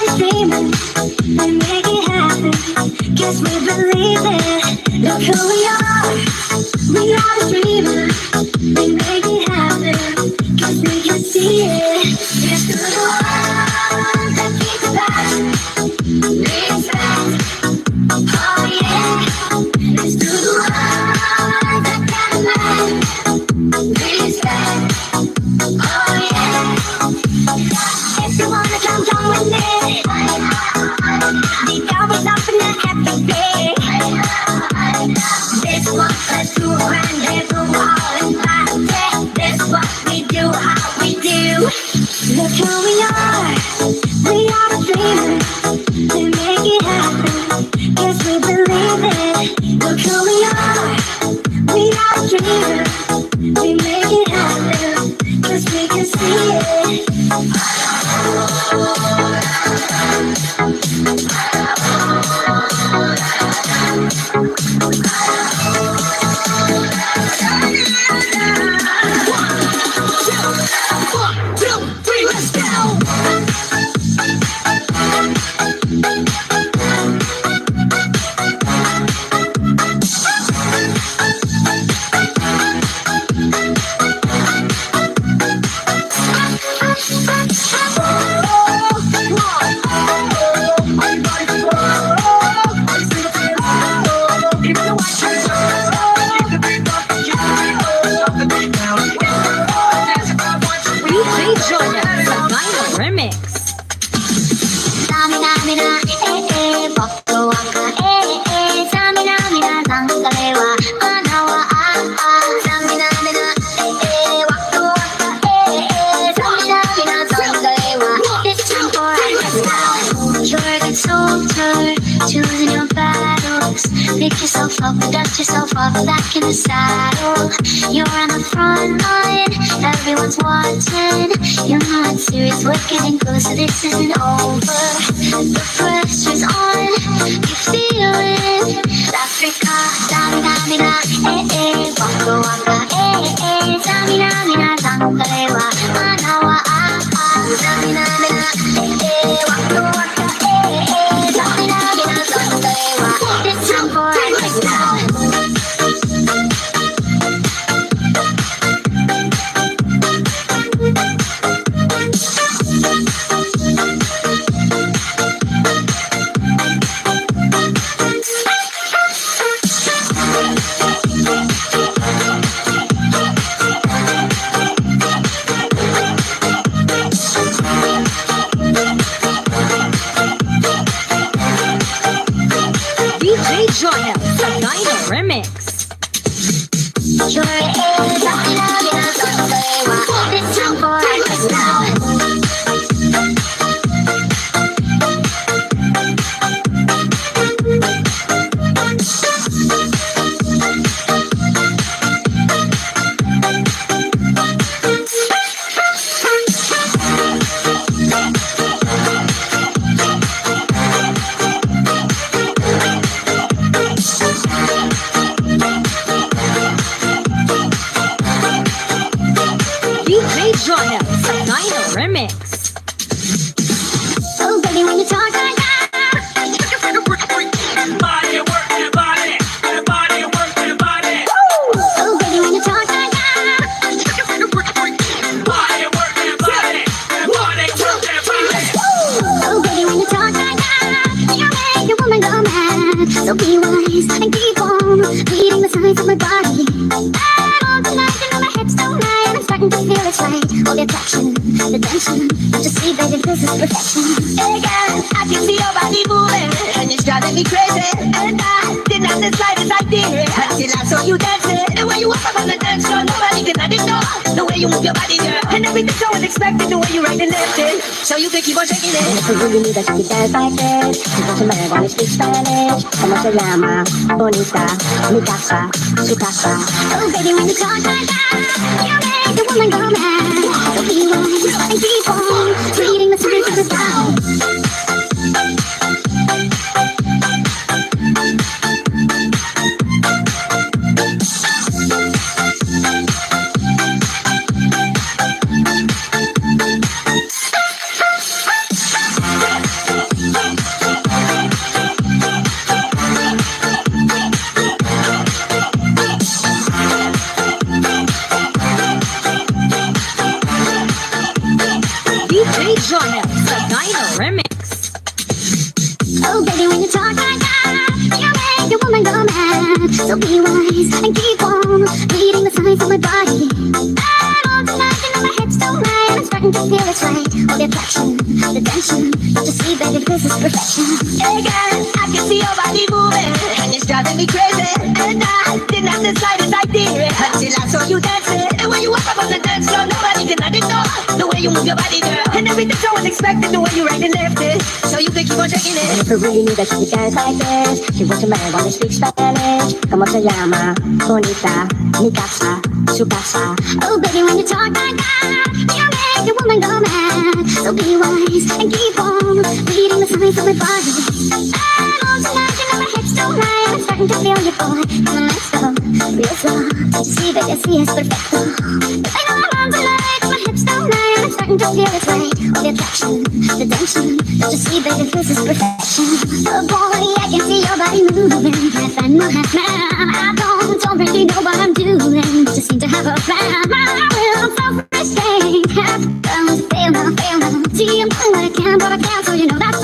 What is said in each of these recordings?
always dreaming and make it happen. Guess we believe it. Look who we are. We always dreaming and make it happen. Guess we can see it. It's through the one that keeps the passion. Respect. Oh yeah. It's through the one that can imagine. Respect. Oh yeah. If you wanna jump down with me, there's always something that happy day. This what let's do and there's a wall and party. This what we do, how we do. Look who we are. We are the dreamers. To make it happen. Guess we believe it. Look who we are. We are the dreamers. We make it happen. Guess we can see it. One, two, three, let's go! Choosing your battles. Pick yourself up and dust yourself off back in the saddle. You're on the front line, everyone's watching. You know it's serious, we're getting closer, this isn't over. The pressure's on, you feel it. Africa, Samina, Waka Waka, Samina, Zangalewa, Anawa, Samina, Waka Waka, it's time for a breakdown. Joya, Sabina Remix. It's time for a breakdown. Joya, Sabina Remix. So baby, when you talk like that, Body work your body, your body work your body. so baby, when you talk like that, Body work your body, your body work your body. so baby, when you talk like that, you make a woman go mad. So be wise and keep on reading the signs of my body. I'm all tonight, you know my hips don't lie, and I'm starting to feel it's right. All the attraction, the tension, just see, baby, this is perfection. Hey girl, I can see your body moving, and it's driving me crazy. And I didn't have the slightest idea until I saw you dancing. The way you walk up on the dance floor, nobody can ignore the way you move your body, girl. And everything's so unexpected, the way you right and left it. So you can keep on shaking it. If you really need that you can dance like this. Entonces me wanna speak Spanish. ¿Cómo se llama? Bonita, mi casa, su casa. So baby, when you talk like that, you make the woman go mad. So be wise and keep on reading the signs of the body. So be wise and keep on reading the signs of my body. I'm all tonight and my hips don't lie, and I'm starting to feel it's right. All the attraction, the tension, don't you see, baby, this is perfection. Hey girl, I can see your body moving, and it's driving me crazy. And I didn't have the slightest idea until I saw you dancing. And when you walk up on the dance floor, nobody can ignore the way you move your body, girl. And everything's so unexpected, the way you right and left it, so you can keep on shaking And it. if I really knew that she could dance like this, she was a man wanna speak Spanish. Como se llama? Bonita, mi casa, su casa. Oh, baby, when you talk like that, you make a woman go mad. So be wise and keep on reading the signs of my body. I'm all tonight, you know my hips don't lie, I'm starting to feel you, boy. Come on, let's go, real slow. Don't you see, baby, see, it's perfecto. I know I'm on tonight, my hips don't lie, I'm starting to feel it's right. All the attraction, the tension, don't you see, baby, this is perfection. Oh boy, I can see your body moving, half animal, half man. I don't really know what I'm doing, just seem to have a plan. My will self-restraint, have come to fail now. See, I'm doing what I can, but I can't, so you know that's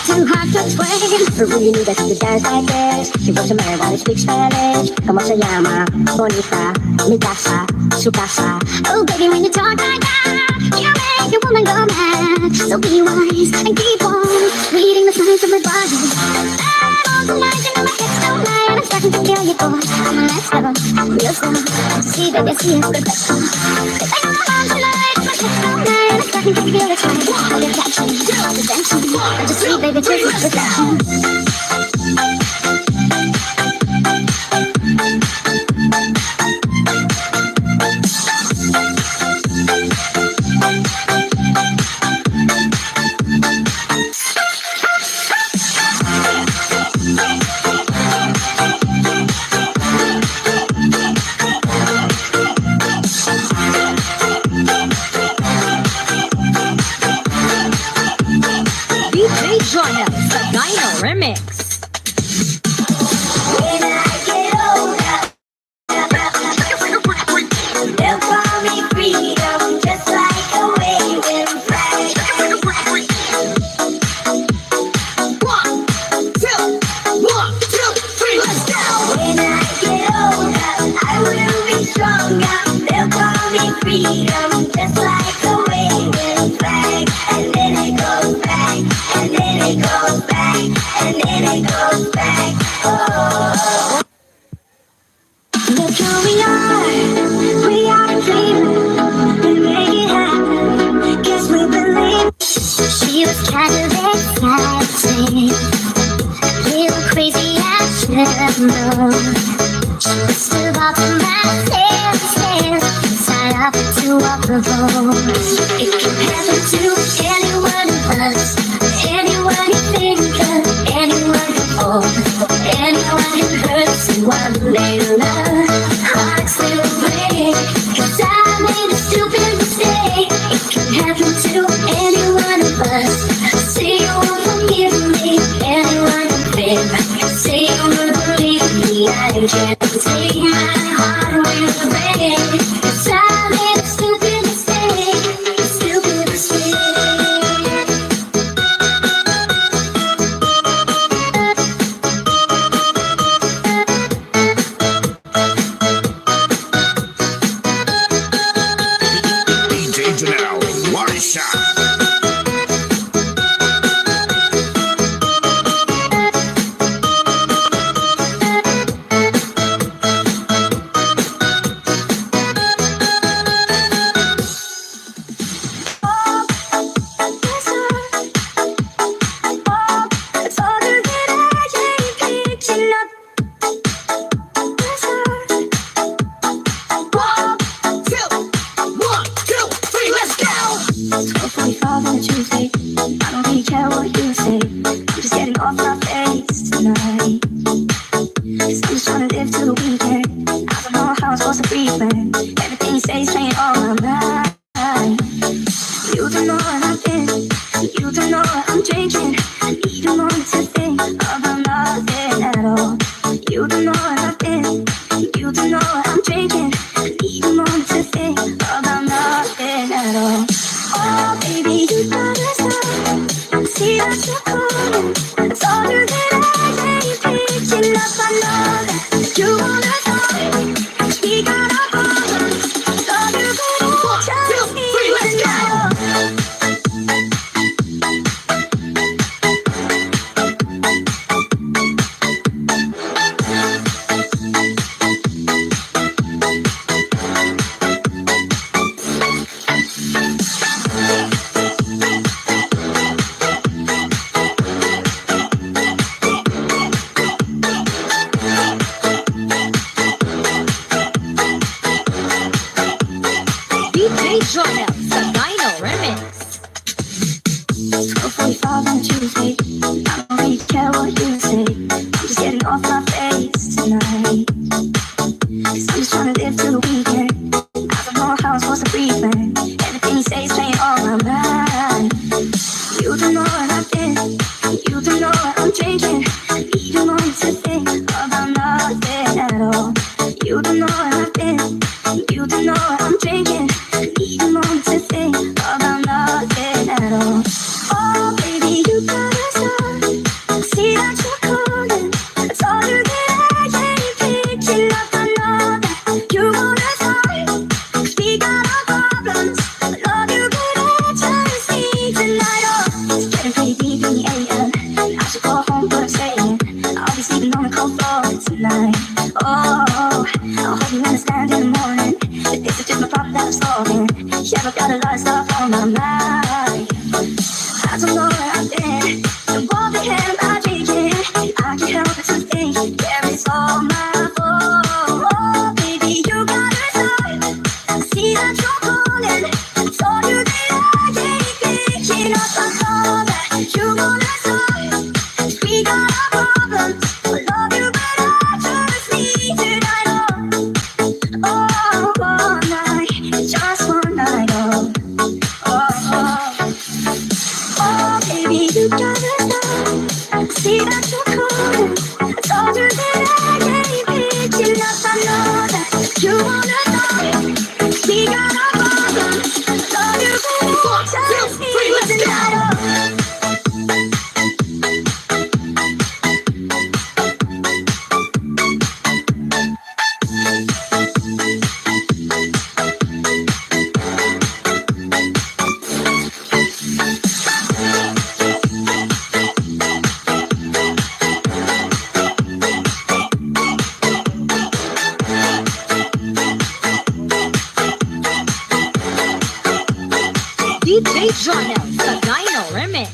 too hard to explain. If I really knew that she could dance like this, she was a man wanna speak Spanish. Como se llama? Bonita, mi casa, su casa. Oh, baby, when you talk like that, you make a woman go mad. So be wise and keep on reading the signs of my body. I'm all tonight, you know my hips don't lie, and I'm starting to feel you, boy. Come on, let's go, real slow. See, baby, see, it's perfection. I know I'm on tonight, my hips don't lie, and I'm starting to feel it's right. All the attraction, the tension, don't you see, baby, this is perfection. DJ Joel, the Dino Remix. When I get older, they'll call me freedom, just like a waving flag. One, two, three, let's go! When I get older, I will be stronger. They'll call me freedom, just like a waving flag. And then it goes back, and then it goes back, and then it goes back. Oh. Look who we are a dreamer. We make it happen, guess we believe. She was kind of exciting, a little crazy, I should know. She was still up in my stairs, side up to walk the roads. It can happen to anyone of us, anyone you think of, anyone you hold, anyone who hurts you one day love. Hearts will break, 'cause I made a stupid mistake. It can happen to any one of us. Say you won't forgive me, anyone you think. Say you will believe me, I can't take my heart will break. 'Cause I made a stupid mistake, a stupid mistake. DJ Janelle, one shot. 시간 좋고 서둘러내게 빛이 나타나 You wanna know 시간 없어 서둘고 잠시 지나요 DJ Jonel, the Dino Remix.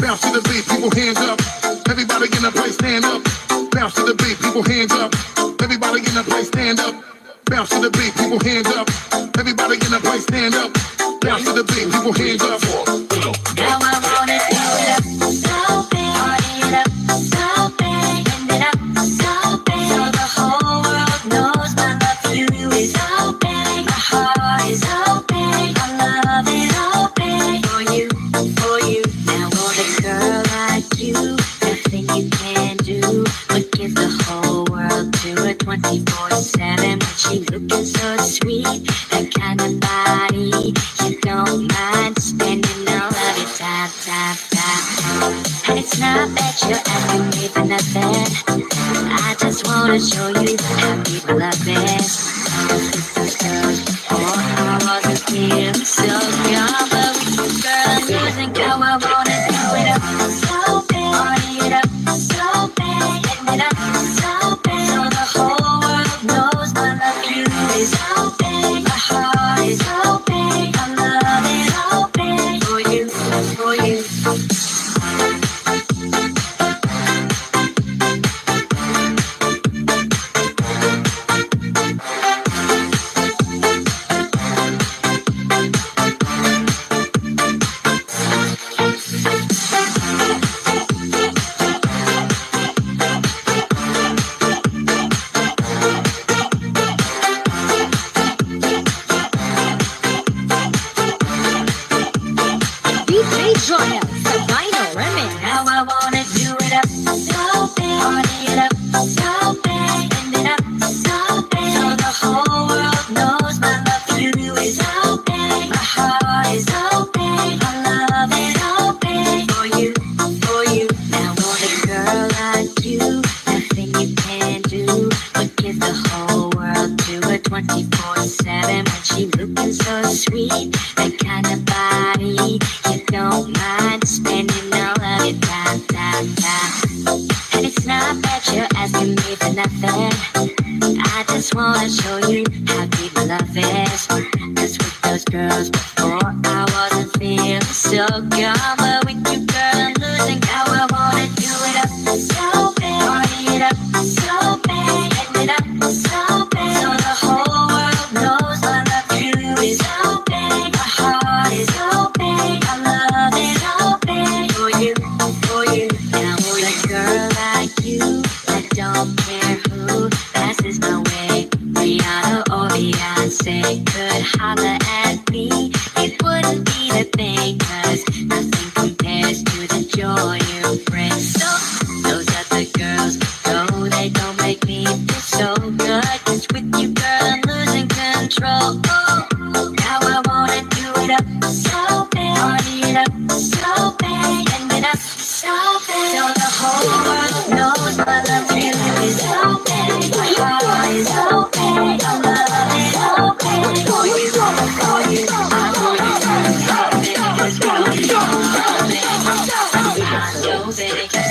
Bounce to the beat, people hands up. Everybody in the place stand up. Bounce to the beat, people hands up. Everybody in the place stand up. Bounce to the beat, people hands up. Everybody in the place stand up. Bounce to the beat, people hands up. Now I wanna do it up, so big, party it up, so big, end it up, so big, so the whole world knows my love for you is so big, my heart is so big, I love it so big for you, for you. Now want a girl like you, nothing you can do but give the whole world to her 24/7. When she looking so sweet, that kind of body, you don't mind spending all of your time. And it's not that you're asking me for nothing, I just wanna show you how people love this. With those girls before I wasn't feeling so young, but with you, girl, I'm losing how I wanna do it up, so big, party it up, so big, end it up, so big, so the whole world knows my love for you is so big, my heart is so big, I love it so big for you, for you. DJ Jonel, the Dino Remix. Now I wanna do it up, so big, party it up, so big, end it up, so big, so the whole world knows my love for you is so big, my heart is so big, I love it so big for you, for you. Now want a girl like you, nothing you can do but give the whole world to her 24/7. When she looking so sweet, that kind of body, you don't mind spending all of your time. And it's not that you're asking me for nothing, I just wanna show you how deep my love is. Cause with those girls before I wasn't feeling so good, but with you, girl, I'm losing how I wanna do it up, so big, party it up, so big, end it up, so big, so the whole world knows my love for you is so big, my heart is so big, I love it so big for you, for you. Now with a girl like you, I don't care who passes my way, Rihanna or Beyonce could holler at me, it wouldn't be the thing, cause nothing compares to the joy you bring. So those other girls, no, they don't make me feel so good, cause with you, girl, I'm losing control. Oh, now I wanna do it up, so big, party it up, so big, end it up, so big, so the whole world knows my love for you is so big, my heart is so big, I love it so big for you, for you, I want you so big, cause girl, you know me, I know that it can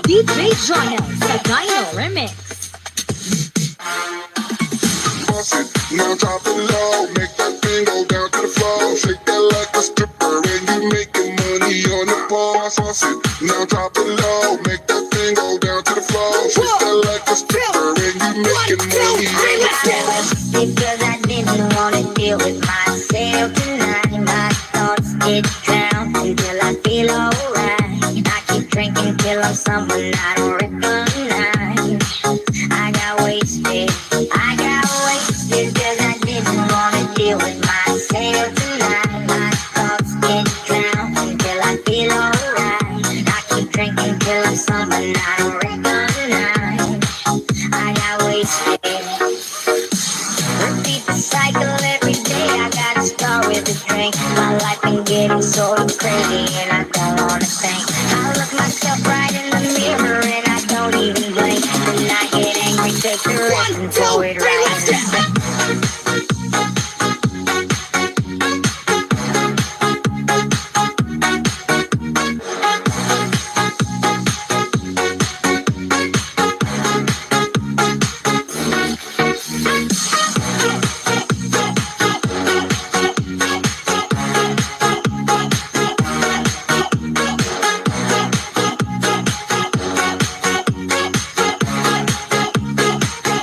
DJ Jonel, the Dino Remix. Boss it, now drop it low. Make that thing go down to the floor. Shake that like a stripper and you making money on the pole. Boss it, now drop it low. go. Make that thing go down to the floor. Twist that like a stripper and you making money. Because I didn't wanna deal with myself tonight. My thoughts get drowned until I feel alright. I keep drinking till I'm someone I don't recognize. I got wasted cause I didn't wanna deal with myself tonight. My thoughts get drowned until I feel alright. I keep drinking till I'm someone I don't recognize. I got wasted. Repeat the cycle every day. I gotta start with a drink. My life been getting sort of crazy and I don't wanna think. I look myself right in the mirror and I don't even blink. Then I get angry, take the rest and throw it right in the sink.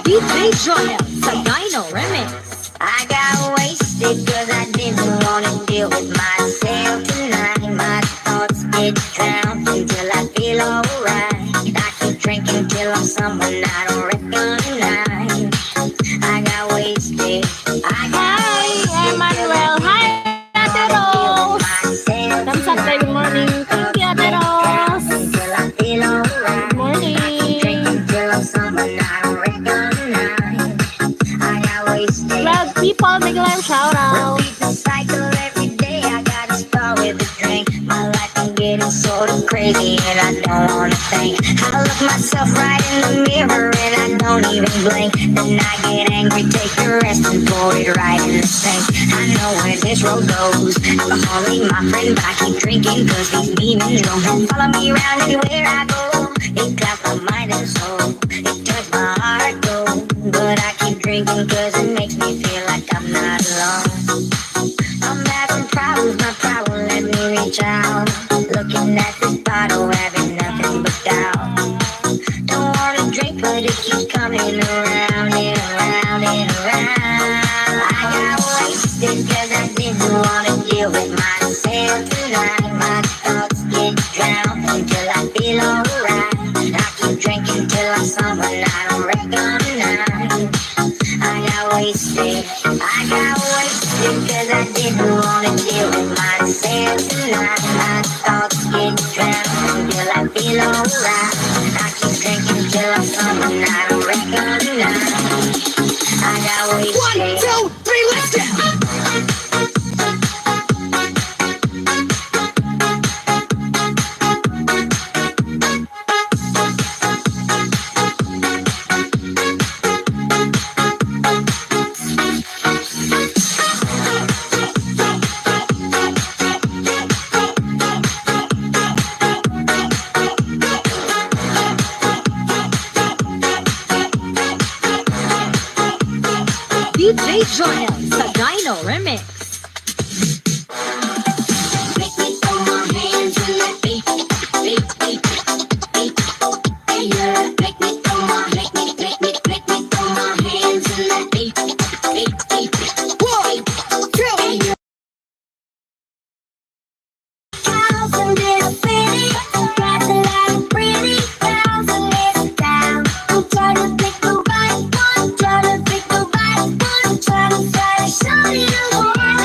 DJ Joel sa Dino Remix. I got wasted cause I didn't wanna deal with myself tonight. My thoughts get drowned until I feel alright. I keep drinking till I'm someone I don't recognize. I got wasted. Hi, Emmanuel. Hi, Ate Rose. Kamsaktay, good morning. Thank you, Ate Rose. Until I feel alright. Good morning. Drinking till I'm someone I don't recognize. I got wasted. Well, people, big live shout out. Repeat the cycle every day. I gotta start with a drink. My life been getting sort of crazy and I don't wanna think. I look myself right in the mirror and I don't even blink. Then I get angry, take the rest and pour it right in the sink. I know where this road goes. Alcohol ain't my friend, but I keep drinking cause these demons don't follow me around anywhere I go. It clouds my mind and soul. It turns my heart cold. But I keep drinking cause it makes me feel like I'm not alone. I'm having problems, my problem let me reach out. Looking at this bottle, having nothing but doubt. Don't wanna drink, but it keeps coming around and around and around. I got wasted cause I didn't wanna deal with myself tonight. My thoughts get drowned until I feel alright. I keep drinking till I'm someone I don't recognize. I got wasted cause I didn't wanna deal with myself tonight. My thoughts get drowned until I feel alright. I keep drinking till I'm someone I don't recognize. I got wasted. 1, 2, 3, let's go! DJ Joel sa Dino Remix. Make me throw my hands in that beat, beat, beat, beat. Hey, yeah. Make me throw my hands in that beat, beat, beat. 1, 2, hey, yeah. Cows and little pretty, got a lot of pretty cows and little cows. I'm trying to pick the right one, trying to pick the right one, trying to show you the world.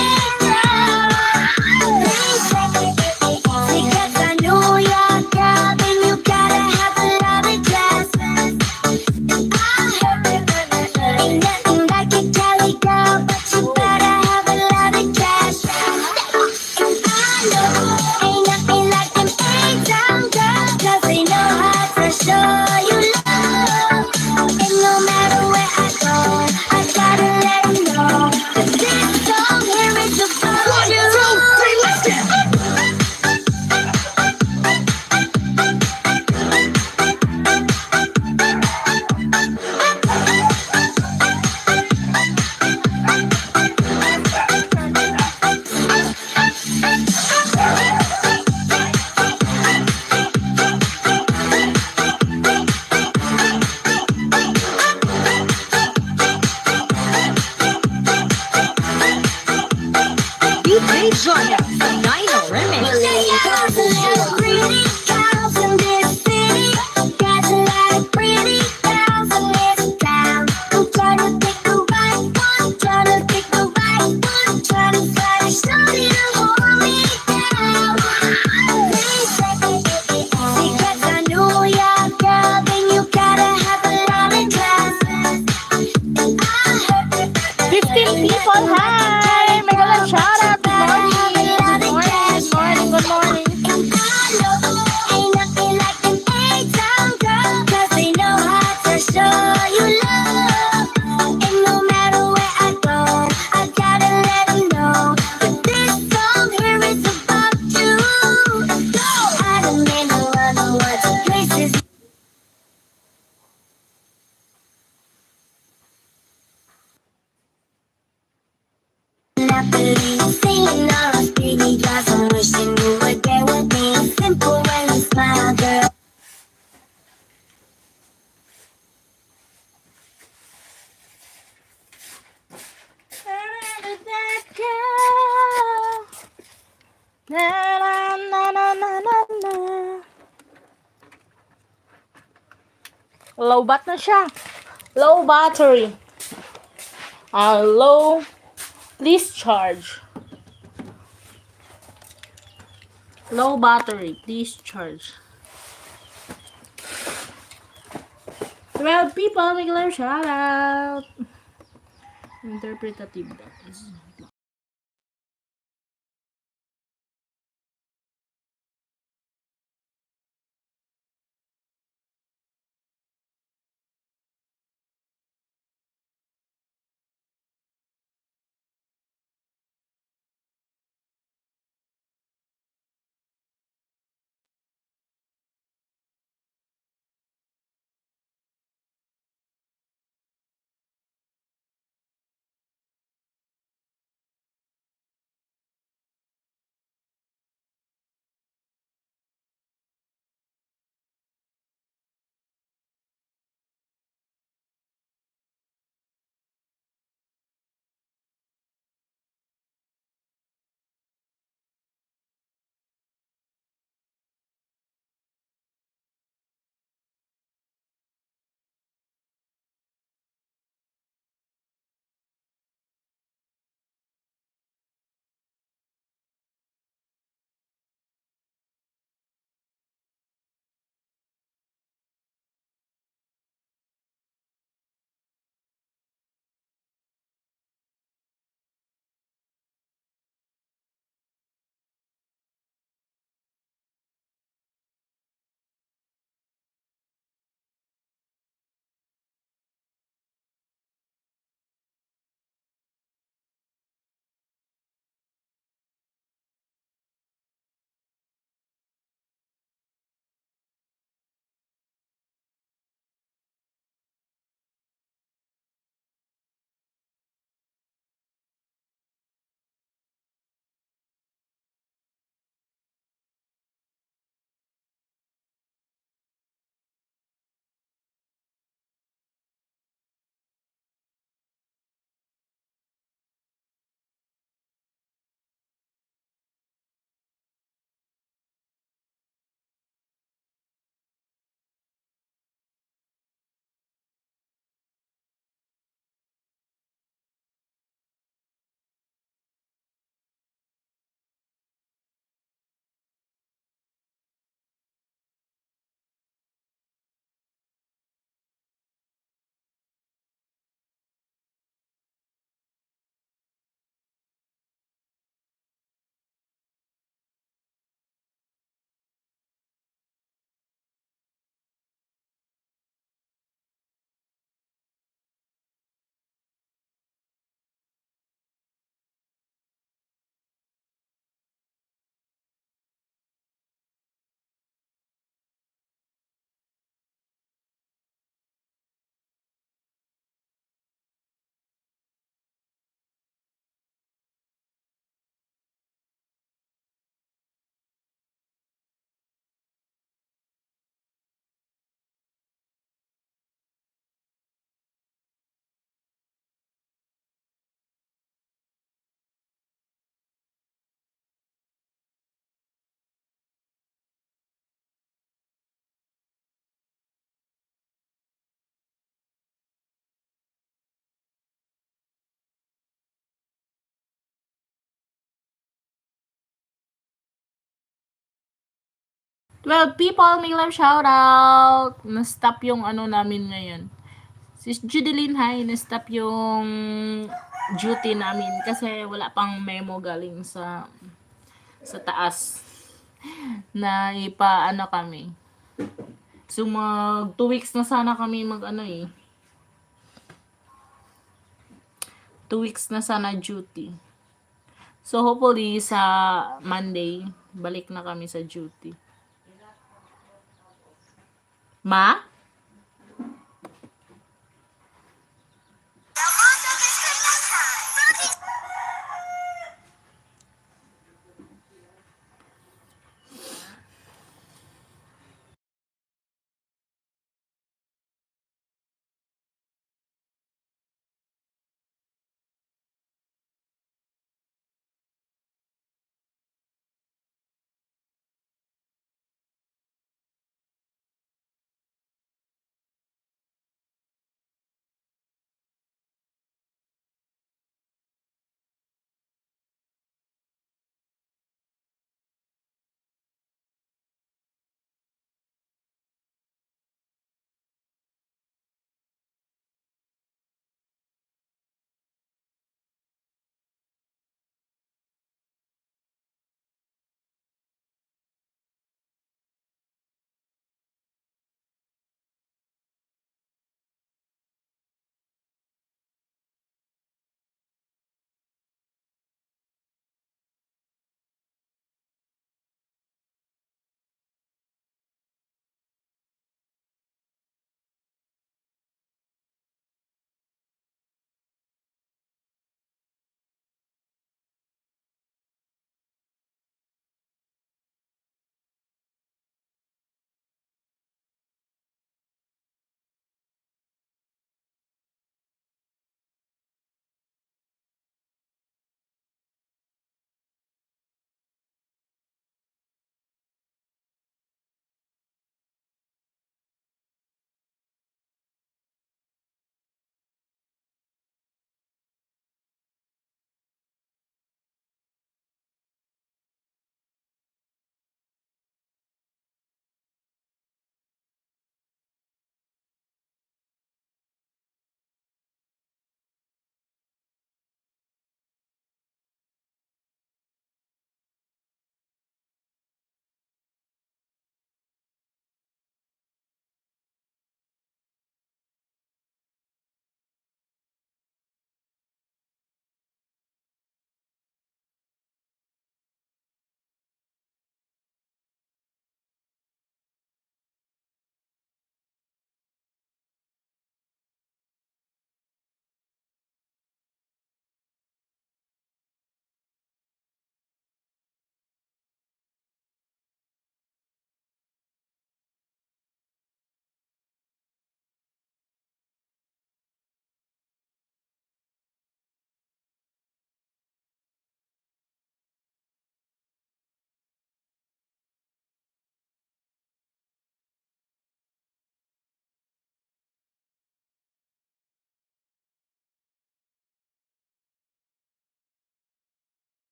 Low bat na siya. Low battery. Low discharge. Low battery, please charge. 12 people, make a live shout out. Interpretative that is. Well, people, may live shout out. Na-stop yung ano namin ngayon. Si Judeline, hi, na-stop yung duty namin kasi wala pang memo galing sa taas na ipa-ano kami. So, 2 weeks na sana kami mag-ano eh. 2 weeks na sana duty. So, hopefully, sa Monday, balik na kami sa duty. Ma?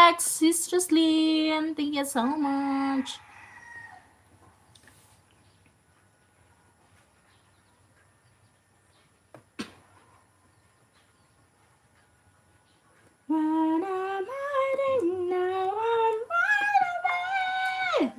Rex, Sister Slim. Thank you so much. What am I doing now? I'm right away.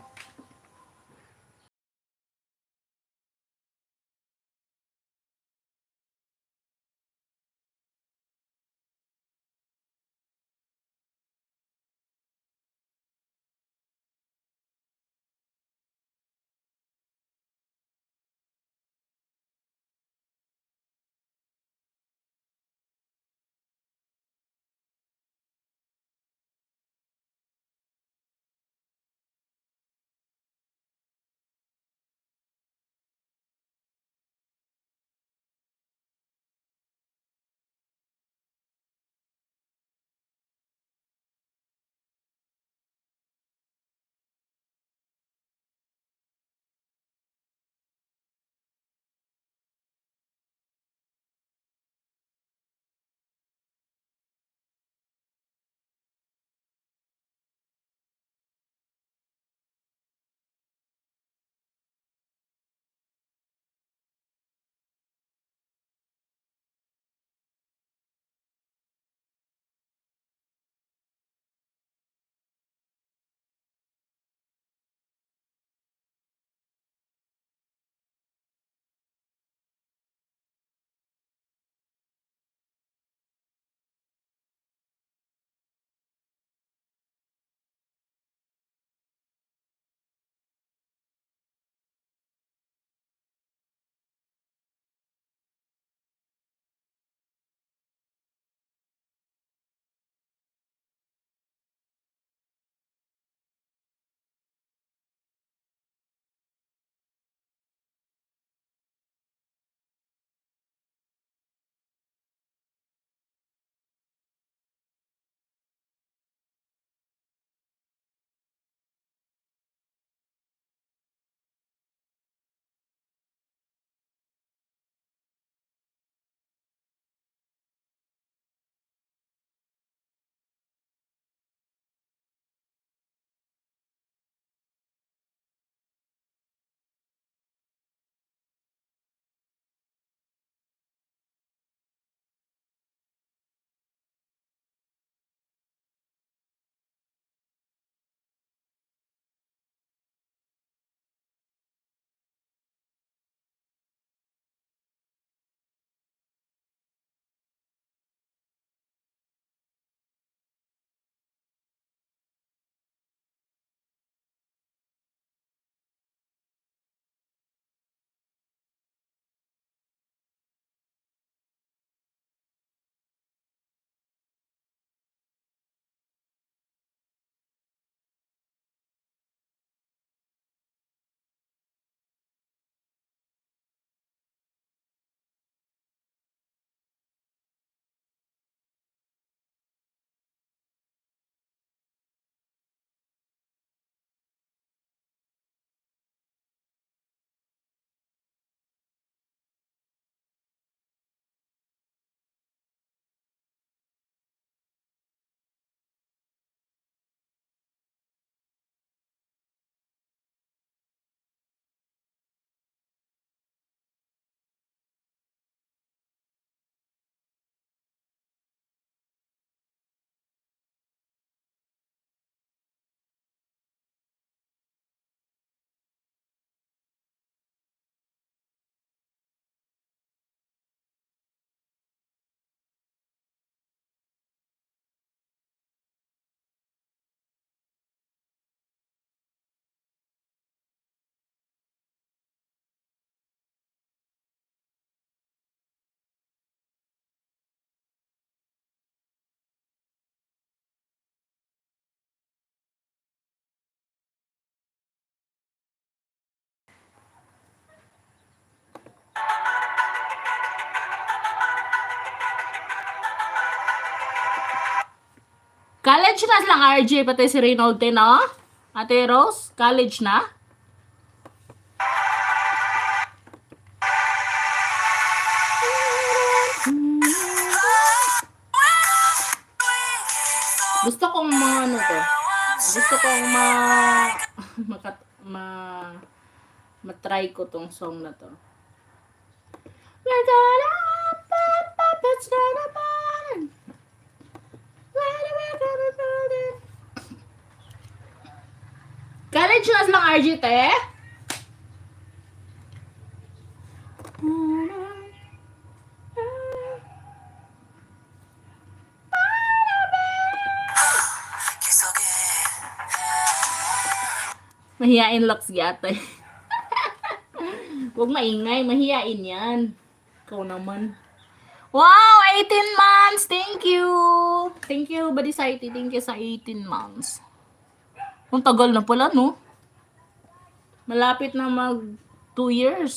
College na lang RJ, pati si Reynold din, no? Ate Rose, college na? Gusto kong mga ano to. Gusto kong makat, ma, matry ko tong song na to. We're gonna up, it's gonna burn. We're gonna burn it. College class lang, RG, te. Mahiyain locks gyatay. Huwag maingay, mahiyain yan. Ikaw naman. Wow, 18 months! Thank you! Thank you, Badisite. Thank you sa 18 months. Ang tagal na pala, no? Malapit na mag 2 years.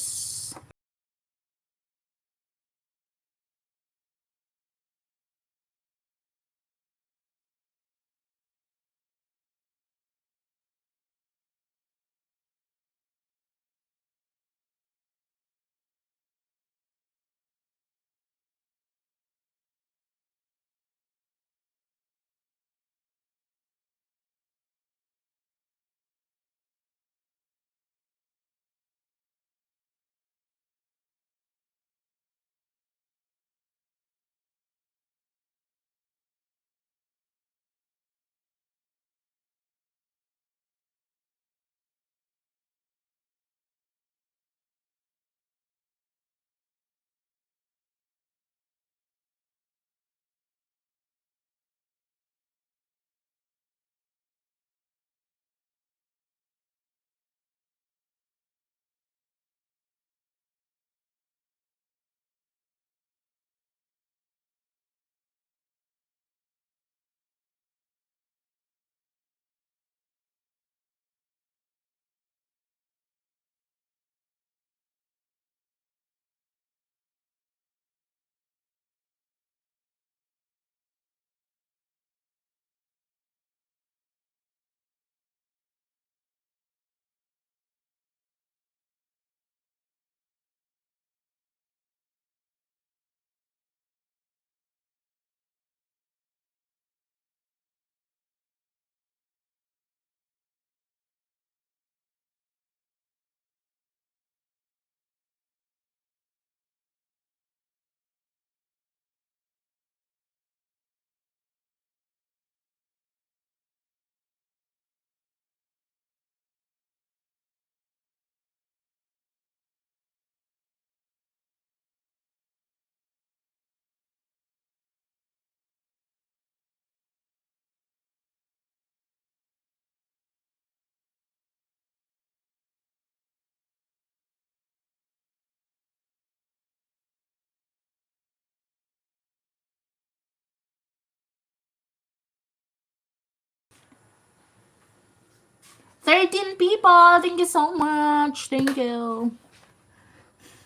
Thirteen people. Thank you so much. Thank you.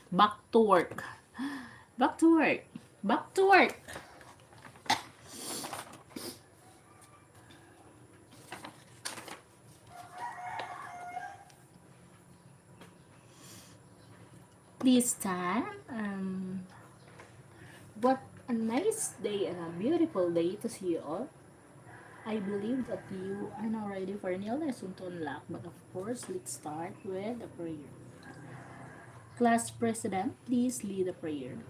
Back to work. Back to work. Back to work. This time, what a nice day and a beautiful day to see you all. I believe that you are now ready for a new lesson to unlock, but of course, let's start with a prayer. Class President, please lead the prayer.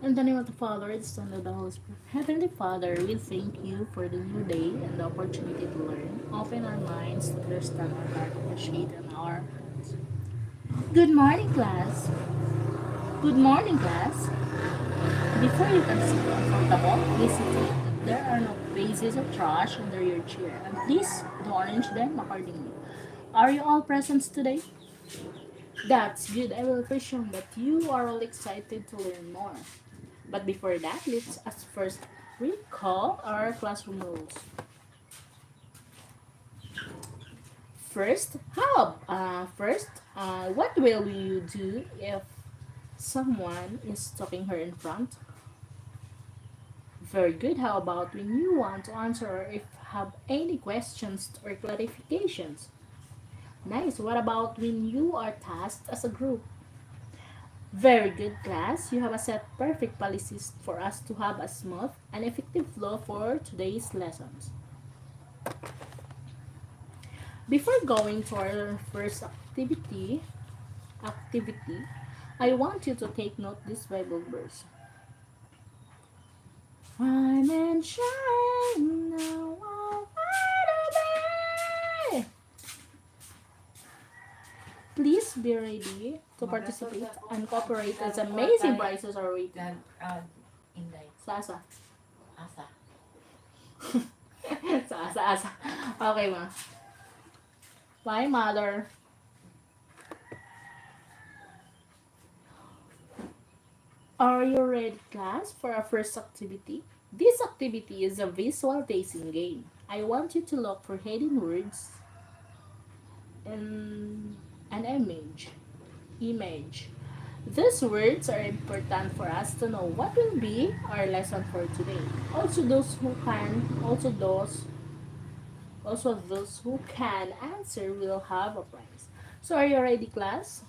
In the name of the Father, the Son, and the Holy Spirit. Heavenly Father, we thank you for the new day and the opportunity to learn. Open our minds to understand our heart, appreciate and our hearts. Good morning, class. Good morning, class. Before you can sit comfortable, please sit. There are no pieces of trash under your chair, and please don't arrange them accordingly. Are you all present today? That's good. I will presume that you are all excited to learn more. But before that, let's first recall our classroom rules. First, what will you do if someone is talking her in front? Very good. How about when you want to answer or if have any questions or clarifications? Nice. What about when you are tasked as a group? Very good, class. You have a set perfect policies for us to have a smooth and effective flow for today's lessons. Before going to our first activity, I want you to take note this Bible verse. Rhyme and shine now day. Please be ready to participate and cooperate as amazing prizes are waiting. Inday. Sa Asa. asa. Okay, ma. Bye, mother. Are you ready, class, for our first activity? This activity is a visual tasting game. I want you to look for hidden words and an image. These words are important for us to know what will be our lesson for today. Also those who can answer will have a prize. So are you ready, class?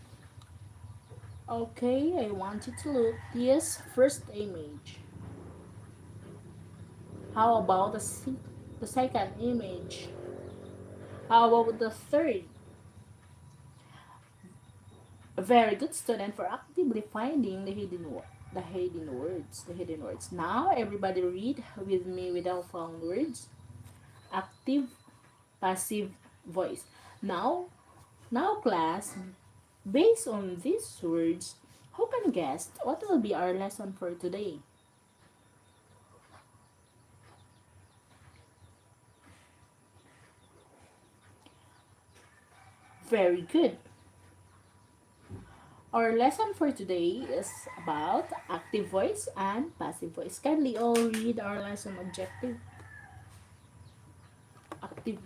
Okay, I want you to look this first image. How about the second image? How about the third? A very good student for actively finding the hidden words. Now everybody read with me without found words. Active, passive voice. Now class, based on these words, who can guess what will be our lesson for today? Very good. Our lesson for today is about active voice and passive voice. Kindly all read our lesson objective. Active,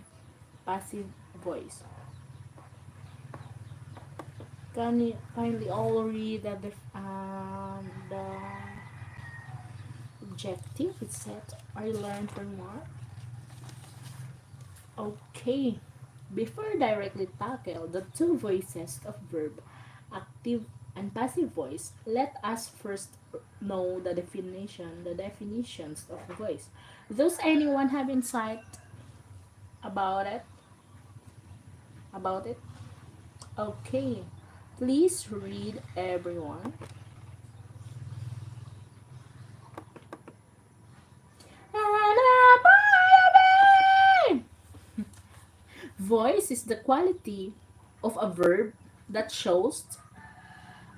passive voice. Kindly all read the objective. It said, "Are you learn for more?" Okay. Before directly tackle the two voices of verb, active and passive voice, let us first know the definitions of voice. Does anyone have insight about it? About it? Okay. Please read everyone. Voice is the quality of a verb that shows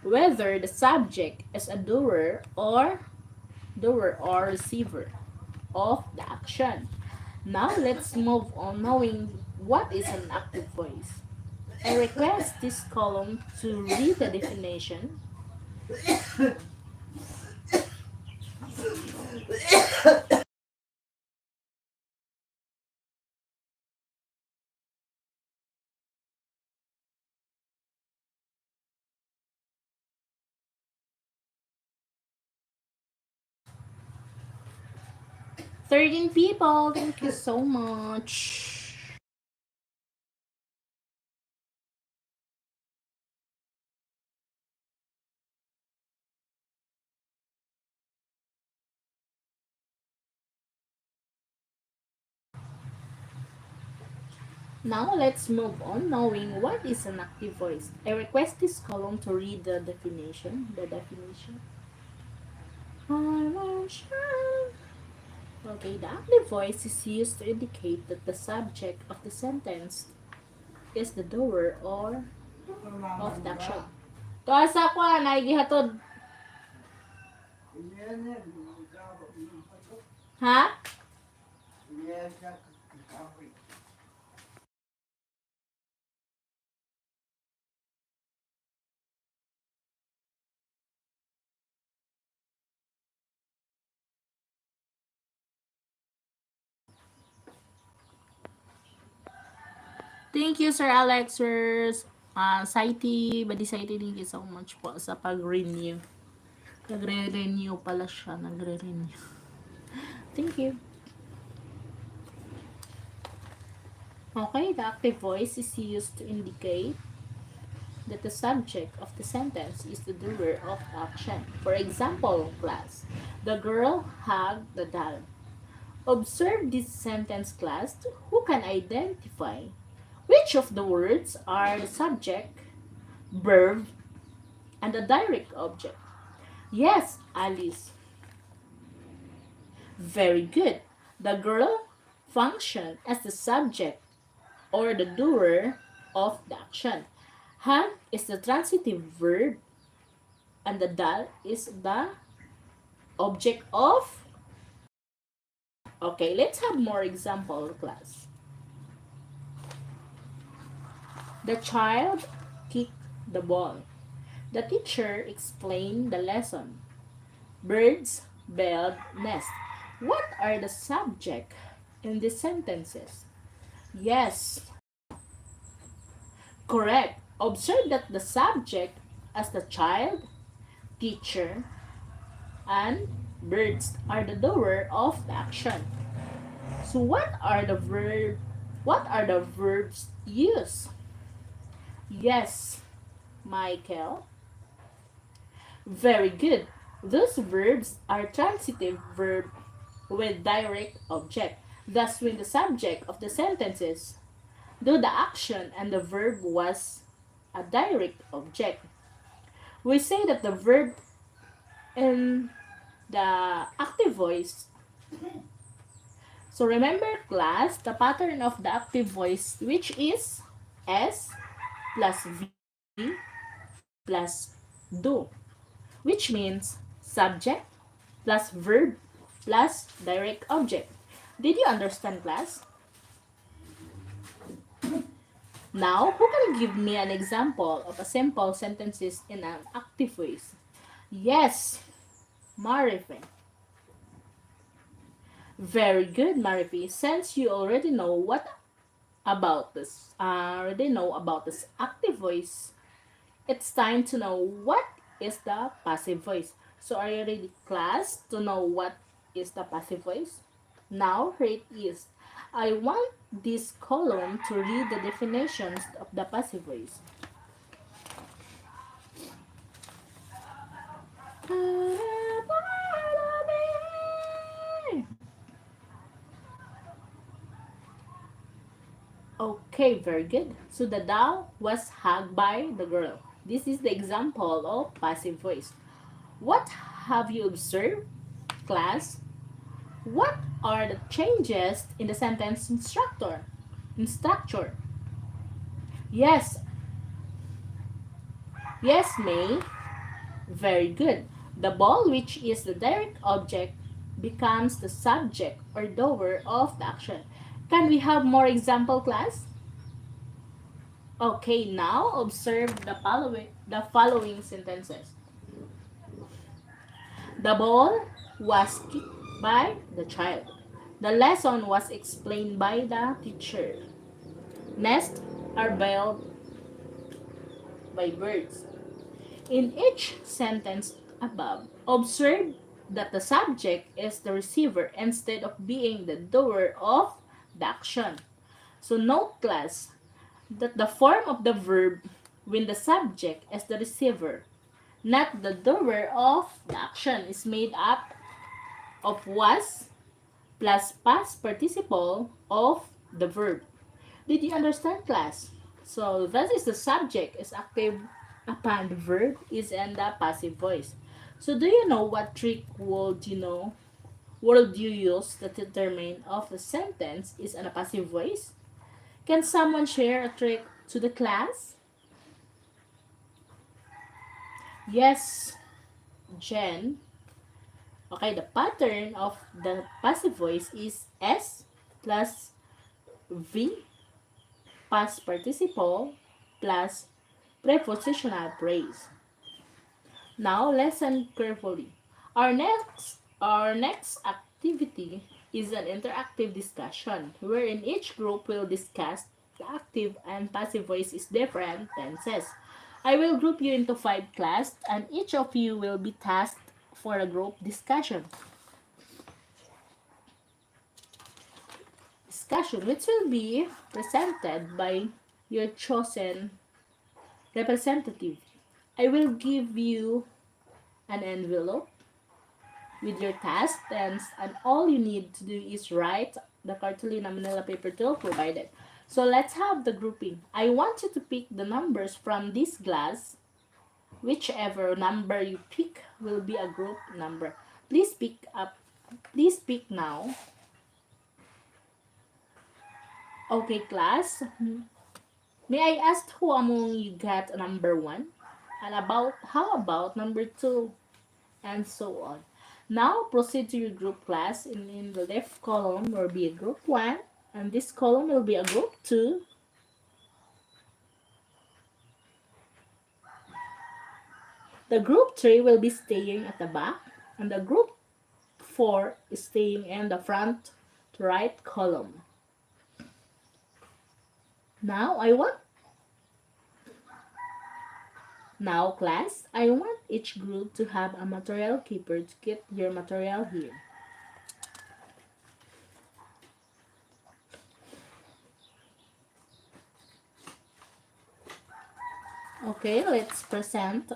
whether the subject is a doer or receiver of the action. Now let's move on knowing what is an active voice. I request this column to read the definition. Thirteen people, thank you so much. Now let's move on knowing what is an active voice. I request this column to read the definition. I will shine. Okay, the active voice is used to indicate that the subject of the sentence is the doer or of the action. To asa ko na gihatod. Ha? Thank you, Sir Alex, Sir Saiti. Badi Saiti, thank you so much po sa pag-renew. Nagre-renew pala siya. Nagre-renew. Thank you. Okay, the active voice is used to indicate that the subject of the sentence is the doer of action. For example, class, the girl hugged the doll. Observe this sentence, class. Who can identify which of the words are the subject, verb, and the direct object? Yes, Alice. Very good. The girl functioned as the subject or the doer of the action. Hug is the transitive verb and the doll is the object of. Okay, let's have more example, class. The child kicked the ball. The teacher explained the lesson. Birds build nest. What are the subject in these sentences? Yes, correct. Observe that the subject as the child, teacher, and birds are the doer of the action. So what are the verbs used? Yes, Michael. Very good. Those verbs are transitive verb with direct object. Thus, when the subject of the sentences do the action and the verb was a direct object, we say that the verb in the active voice. So remember, class, the pattern of the active voice, which is S plus V plus do, which means subject plus verb plus direct object. Did you understand, class? Now, who can give me an example of a simple sentences in an active voice? Yes, Marife. Very good, Marife. Since you already know about this active voice, it's time to know what is the passive voice. So are you ready, class, to know what is the passive voice? Now, here it is. I want this column to read the definitions of the passive voice. Okay, very good. So the doll was hugged by the girl. This is the example of passive voice. What have you observed, class? What are the changes in the sentence in structure? Yes. Yes, May. Very good. The ball, which is the direct object, becomes the subject or doer of the action. Can we have more example, class? Okay, now observe the following sentences. The ball was kicked by the child. The lesson was explained by the teacher. Nests are built by birds. In each sentence above, observe that the subject is the receiver instead of being the doer of the action. So note, class, that the form of the verb when the subject is the receiver, not the doer of the action, is made up of was plus past participle of the verb. Did you understand, class? So that is the subject is active upon the verb is in the passive voice. So do you know what trick would you use to determine if a sentence is in a passive voice? Can someone share a trick to the class? Yes, Jen. Okay, the pattern of the passive voice is S plus V past participle plus prepositional phrase. Now listen carefully. Our next activity is an interactive discussion wherein each group will discuss the active and passive voices different tenses. I will group you into 5 classes and each of you will be tasked for a group discussion which will be presented by your chosen representative. I will give you an envelope with your task and all you need to do is write the cartolina manila paper tool provided. So let's have the grouping. I want you to pick the numbers from this glass. Whichever number you pick will be a group number. Please pick up. Please pick now. Okay, class. May I ask who among you got number 1? And how about number 2? And so on. Now proceed to your group class. In the left column will be a group 1. And this column will be a group 2. The group 3 will be staying at the back. And the group 4 is staying in the front to right column. Now class, I want each group to have a material keeper to keep your material here. Okay, let's present.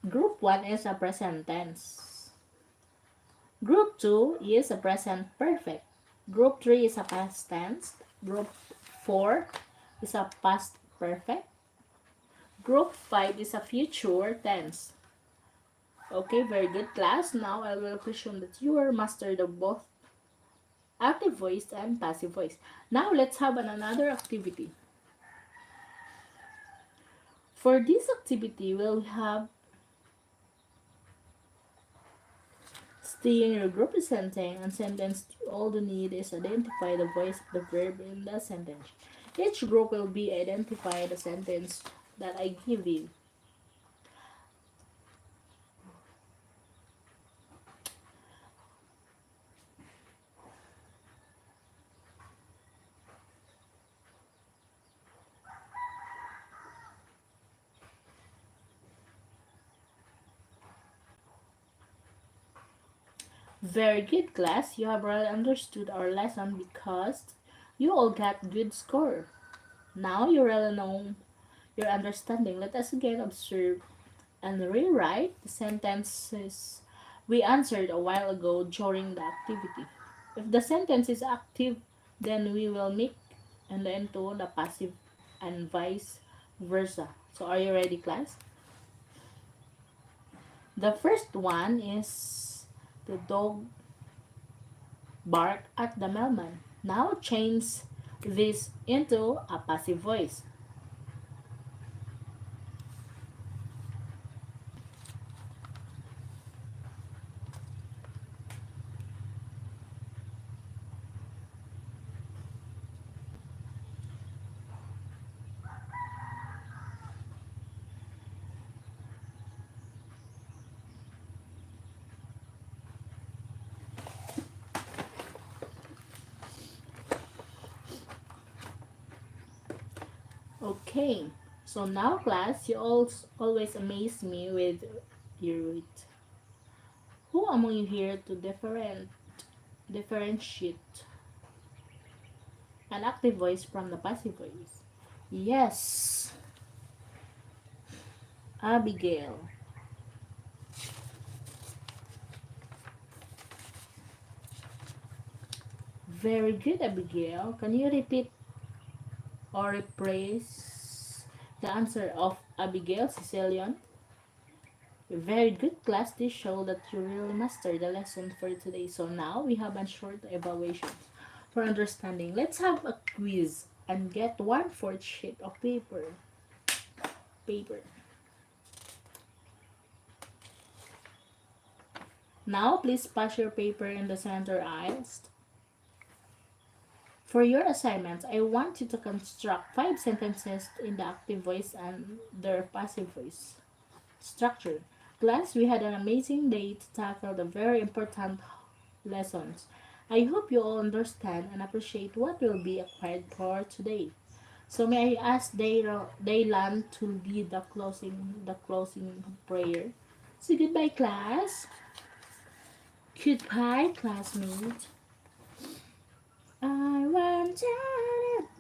Group 1 is a present tense. Group 2 is a present perfect. Group 3 is a past tense. Group 4 is a past perfect. Group 5 is a future tense. Okay, very good class. Now I will presume that you are mastered of both active voice and passive voice. Now let's have another activity. For this activity, we'll have stay in your group presenting and sentence. All you need is identify the voice of the verb in the sentence. Each group will be identify the sentence that I give you. Very good class, you have well understood our lesson because you all got good score. Now you really know your understanding. Let us again observe and rewrite the sentences we answered a while ago during the activity. If the sentence is active, then we will make and into the passive and vice versa. So are you ready, class? The first one is the dog bark at the mailman. Now change this into a passive voice. Okay, so now class, you always amaze me with your wit. Who among you here to differentiate an active voice from the passive voice? Yes, Abigail. Very good, Abigail. Can you repeat or rephrase the answer of Abigail Sicilian? Very good class. This show that you really mastered the lesson for today. So now we have a short evaluation for understanding. Let's have a quiz and get 1/4 sheet of paper. Now please pass your paper in the center aisles. For your assignments, I want you to construct 5 sentences in the active voice and their passive voice structure. Class, we had an amazing day to tackle the very important lessons. I hope you all understand and appreciate what will be acquired for today. So may I ask Daylan to lead the closing prayer. So goodbye, class. Goodbye, classmates. I want to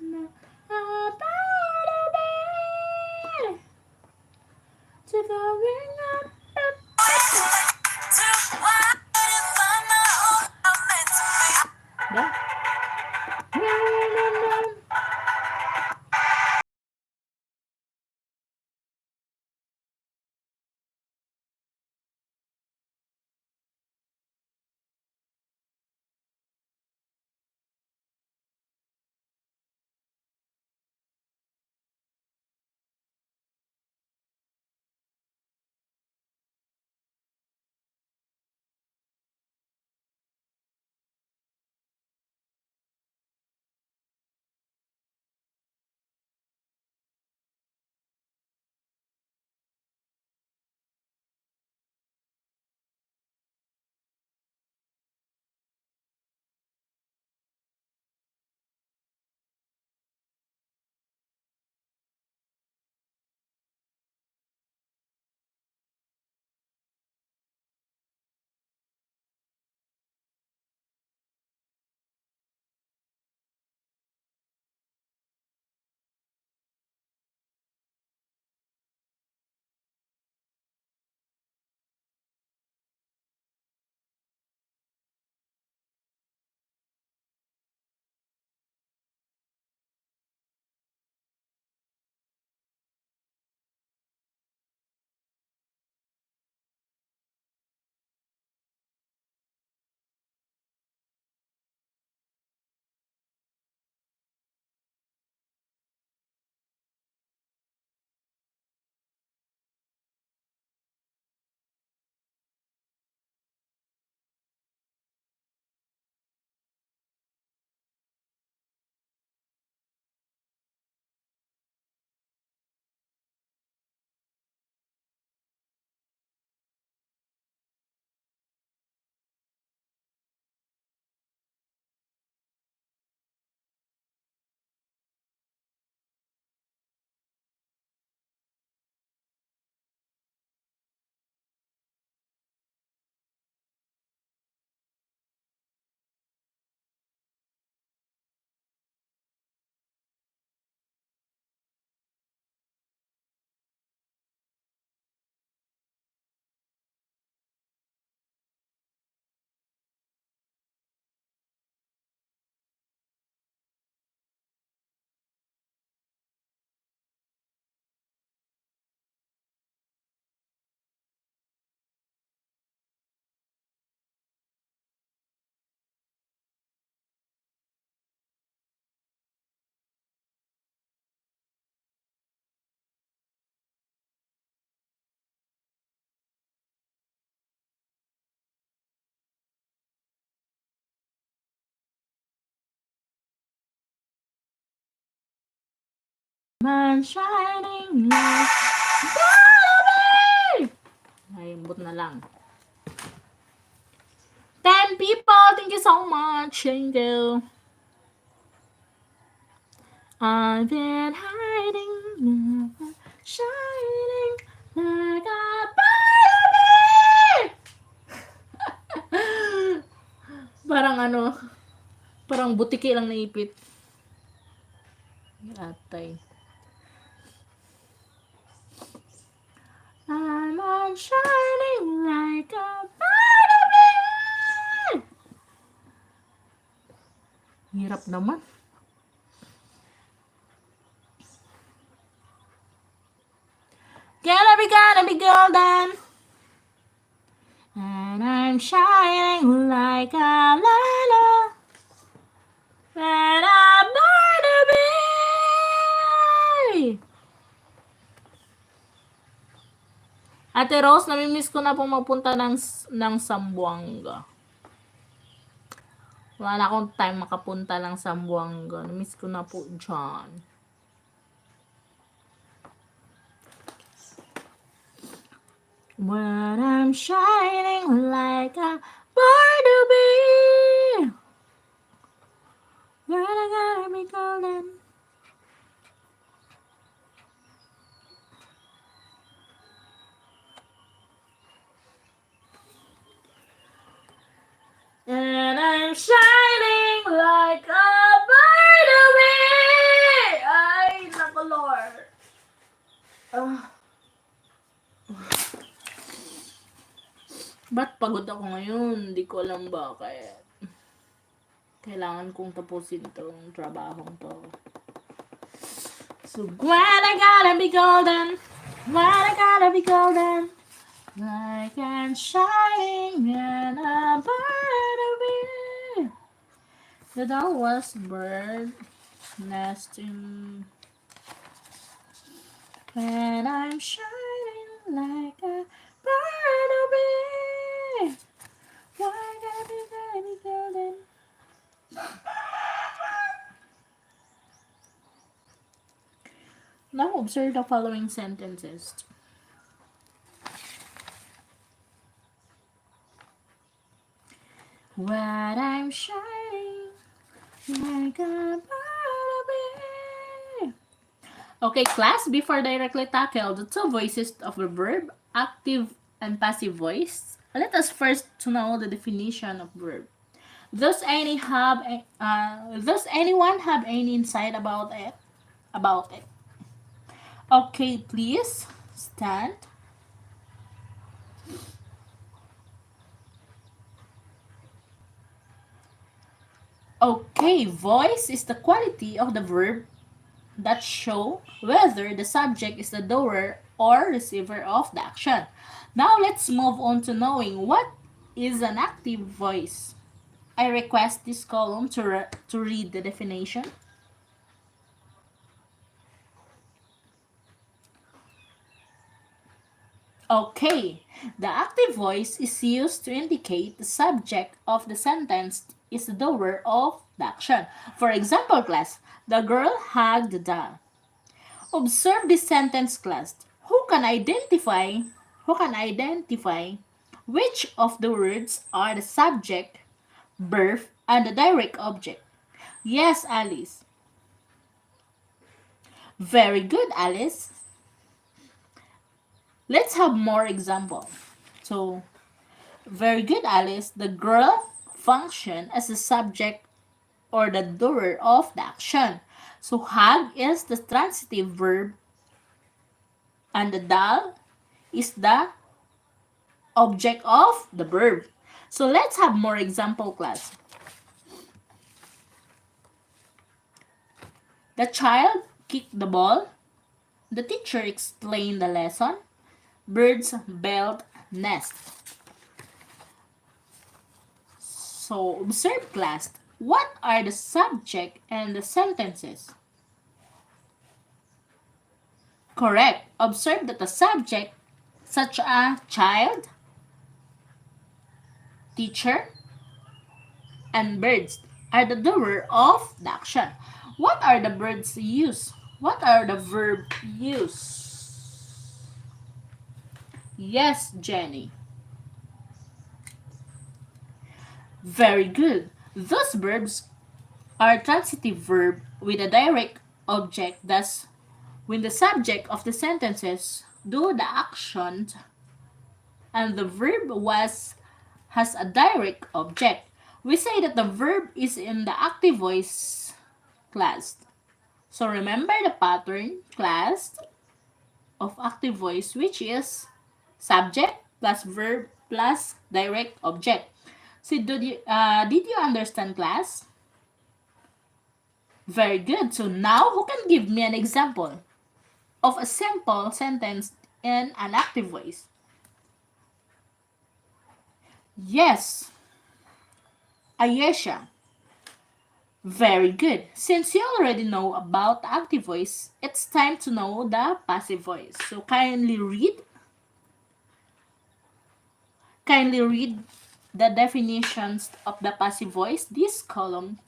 know about the to going up. Yeah. Man shining light. Ay, but na lang. 10 people, thank you so much. Thank you. I've been hiding, shining like a baby. Parang ano, parang butiki lang naipit. Atay. I'm on shining like a baby. Hirap naman. Gonna be golden. And I'm shining like a lila. And I'm born to be. Ate Rose, namimiss ko na pong magpunta ng Zamboanga. Wala na akong time makapunta ng Zamboanga. Namiss ko na po dyan. When I'm shining like a Barnaby, when I gotta be golden. And I'm shining like a Barnaby. Ay, nako Lord. Ba't pagod ako ngayon? Hindi ko alam bakit. Kailangan kong tapusin tong trabahong to. So, when I gotta be golden, when I gotta be golden, like I'm shining in a bird of wind. The dog was bird nesting. When I'm shining like a bird of wind. Why gotta be golden? Now observe the following sentences. When I'm shining like a butterfly. Okay, class, before directly tackle the two voices of the verb, active and passive voice, let us first to know the definition of verb. Does anyone have any insight about it? Okay, please stand. Okay, voice is the quality of the verb that show whether the subject is the doer or receiver of the action. Now let's move on to knowing what is an active voice. I request this column to read the definition. Okay, the active voice is used to indicate the subject of the sentence is the doer of the action. For example, class, the girl hugged the doll. Observe this sentence, class. Who can identify which of the words are the subject, verb, and the direct object? Yes, Alice. Very good, Alice. Let's have more example. So, very good, Alice. The girl function as the subject or the doer of the action. So, hug is the transitive verb and the doll is the object of the verb. So, let's have more example, class. The child kicked the ball. The teacher explained the lesson. Birds build nest. So, observe, class. What are the subject and the sentences? Correct. Observe that the subject, such as child, teacher, and birds, are the doer of the action. What are the verbs used? What are the verb used? Yes, Jenny. Very good. Those verbs are transitive verb with a direct object. Thus, when the subject of the sentences do the action and the verb has a direct object, we say that the verb is in the active voice, class. So remember the pattern, class, of active voice, which is subject plus verb plus direct object. So did you understand, class? Very good. So now who can give me an example of a simple sentence in an active voice? Yes, Ayesha. Very good. Since you already know about the active voice, it's time to know the passive voice. So kindly read the definitions of the passive voice, this column.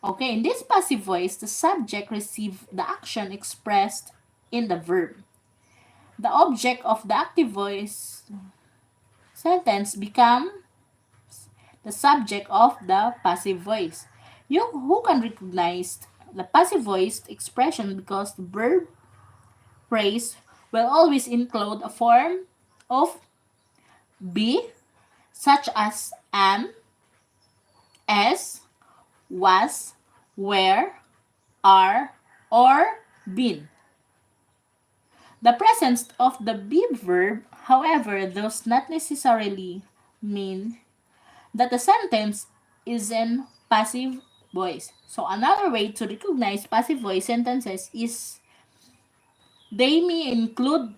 Okay, in this passive voice, the subject receives the action expressed in the verb. The object of the active voice sentence becomes the subject of the passive voice. You who can recognize the passive voice expression because the verb phrase will always include a form of be, such as am, as, was, were, are, or been. The presence of the be verb, however, does not necessarily mean that the sentence is in passive voice. So another way to recognize passive voice sentences is they may include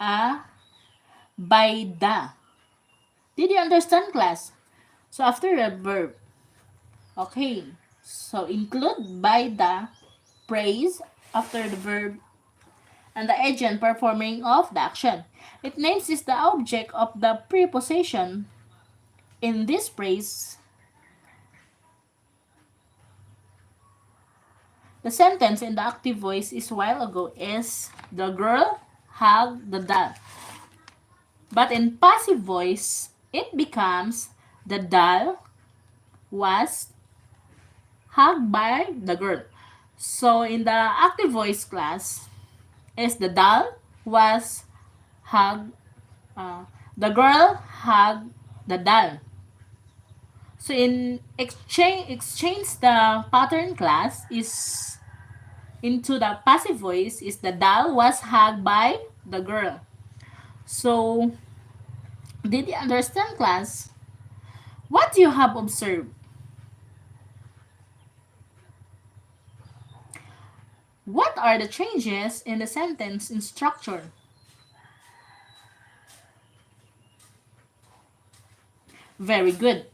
a by the. Did you understand, class? So after a verb, okay. So include by the phrase after the verb and the agent performing of the action. It names is the object of the preposition in this phrase. The sentence in the active voice is while ago is the girl hugged the doll. But in passive voice, it becomes the doll was hugged by the girl. So in the active voice class, is the doll was hugged, the girl hugged the doll. So in exchange the pattern class is into the passive voice is the doll was hugged by the girl. So did you understand, class? What you have observed? What are the changes in the sentence in structure? Very good.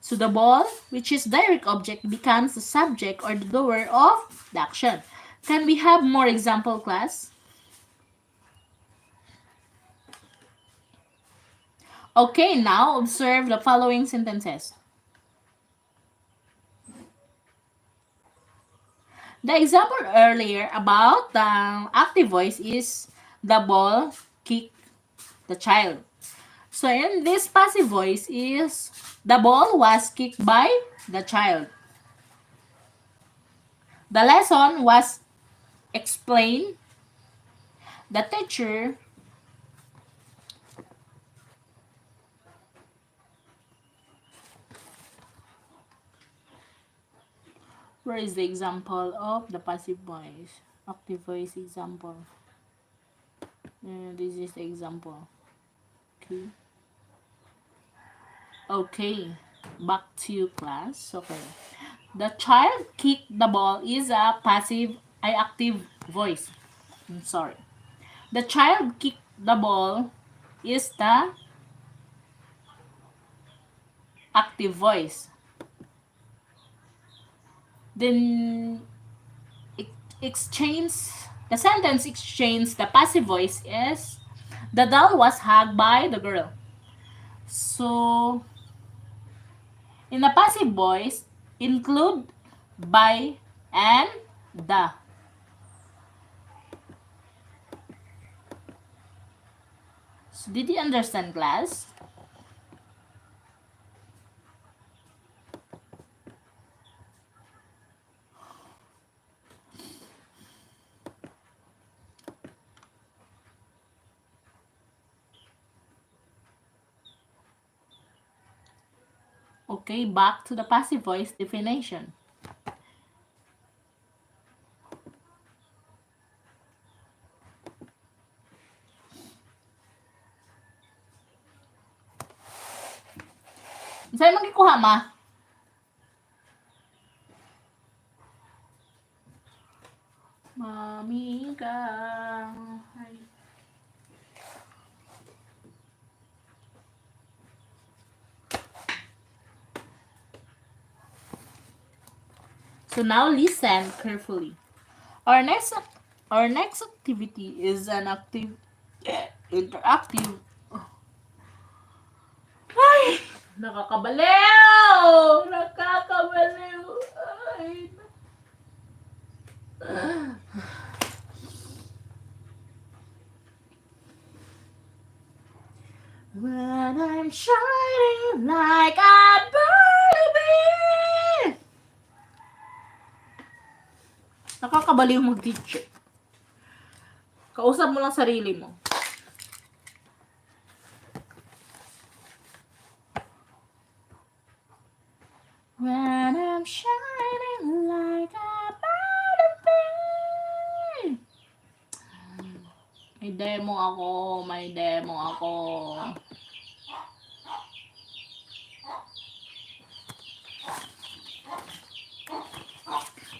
So the ball, which is direct object, becomes the subject or the doer of the action. Can we have more example, class? Okay, now observe the following sentences. The example earlier about the active voice is the ball kicked the child. So in this passive voice is the ball was kicked by the child. The lesson was explained. The teacher where is the example of the passive voice? Active voice example. This is the example. Okay. Okay. Back to class. Okay. The child kicked the ball is a passive, active voice. I'm sorry. The child kicked the ball is the active voice. Then the sentence exchange the passive voice is the doll was hugged by the girl. So in the passive voice include by and the. So did you understand, class? Okay, back to the passive voice definition. Saan magkukuha, ma? Mami ka. Ay. So now listen carefully. Our next activity is an interactive. Ay! Nakakabaliw! Nakakabaliw! Ay. When I'm shining like a baby. Nakakabaliw mag-teacher. Kausap mo lang sarili mo. When I'm shining like a butterfly. demo ako. May demo ako.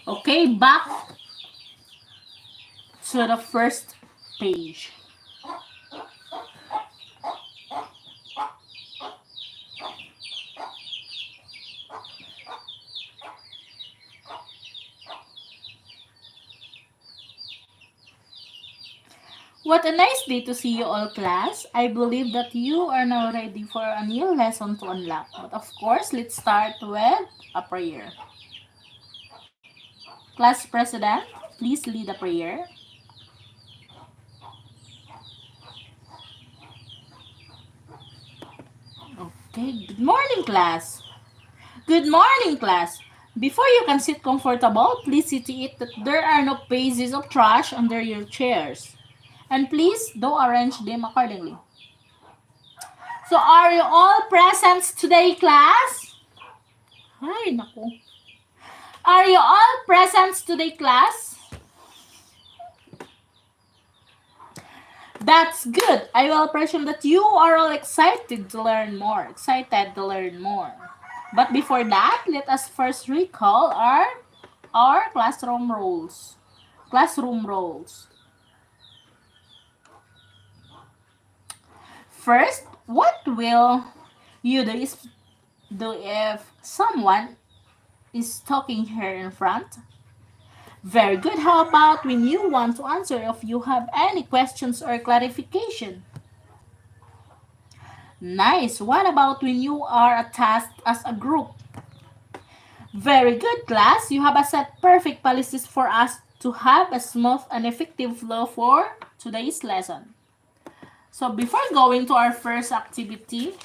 Okay, back to the first page. What a nice day to see you all, class. I believe that you are now ready for a new lesson to unlock. But of course, let's start with a prayer. Class President, please lead a prayer. Okay, good morning, class. Good morning, class. Before you can sit comfortable, please see to it that there are no pieces of trash under your chairs. And please do arrange them accordingly. So are you all present today, class? Ay, naku. Are you all present today, class? That's good. I will presume that you are all excited to learn more. But before that, let us first recall our classroom rules. First, what will you do if someone is talking here in front? Very good. How about when you want to answer if you have any questions or clarification? Nice. What about when you are tasked as a group? Very good, class. You have a set perfect policies for us to have a smooth and effective flow for today's lesson. So before going to our first activity,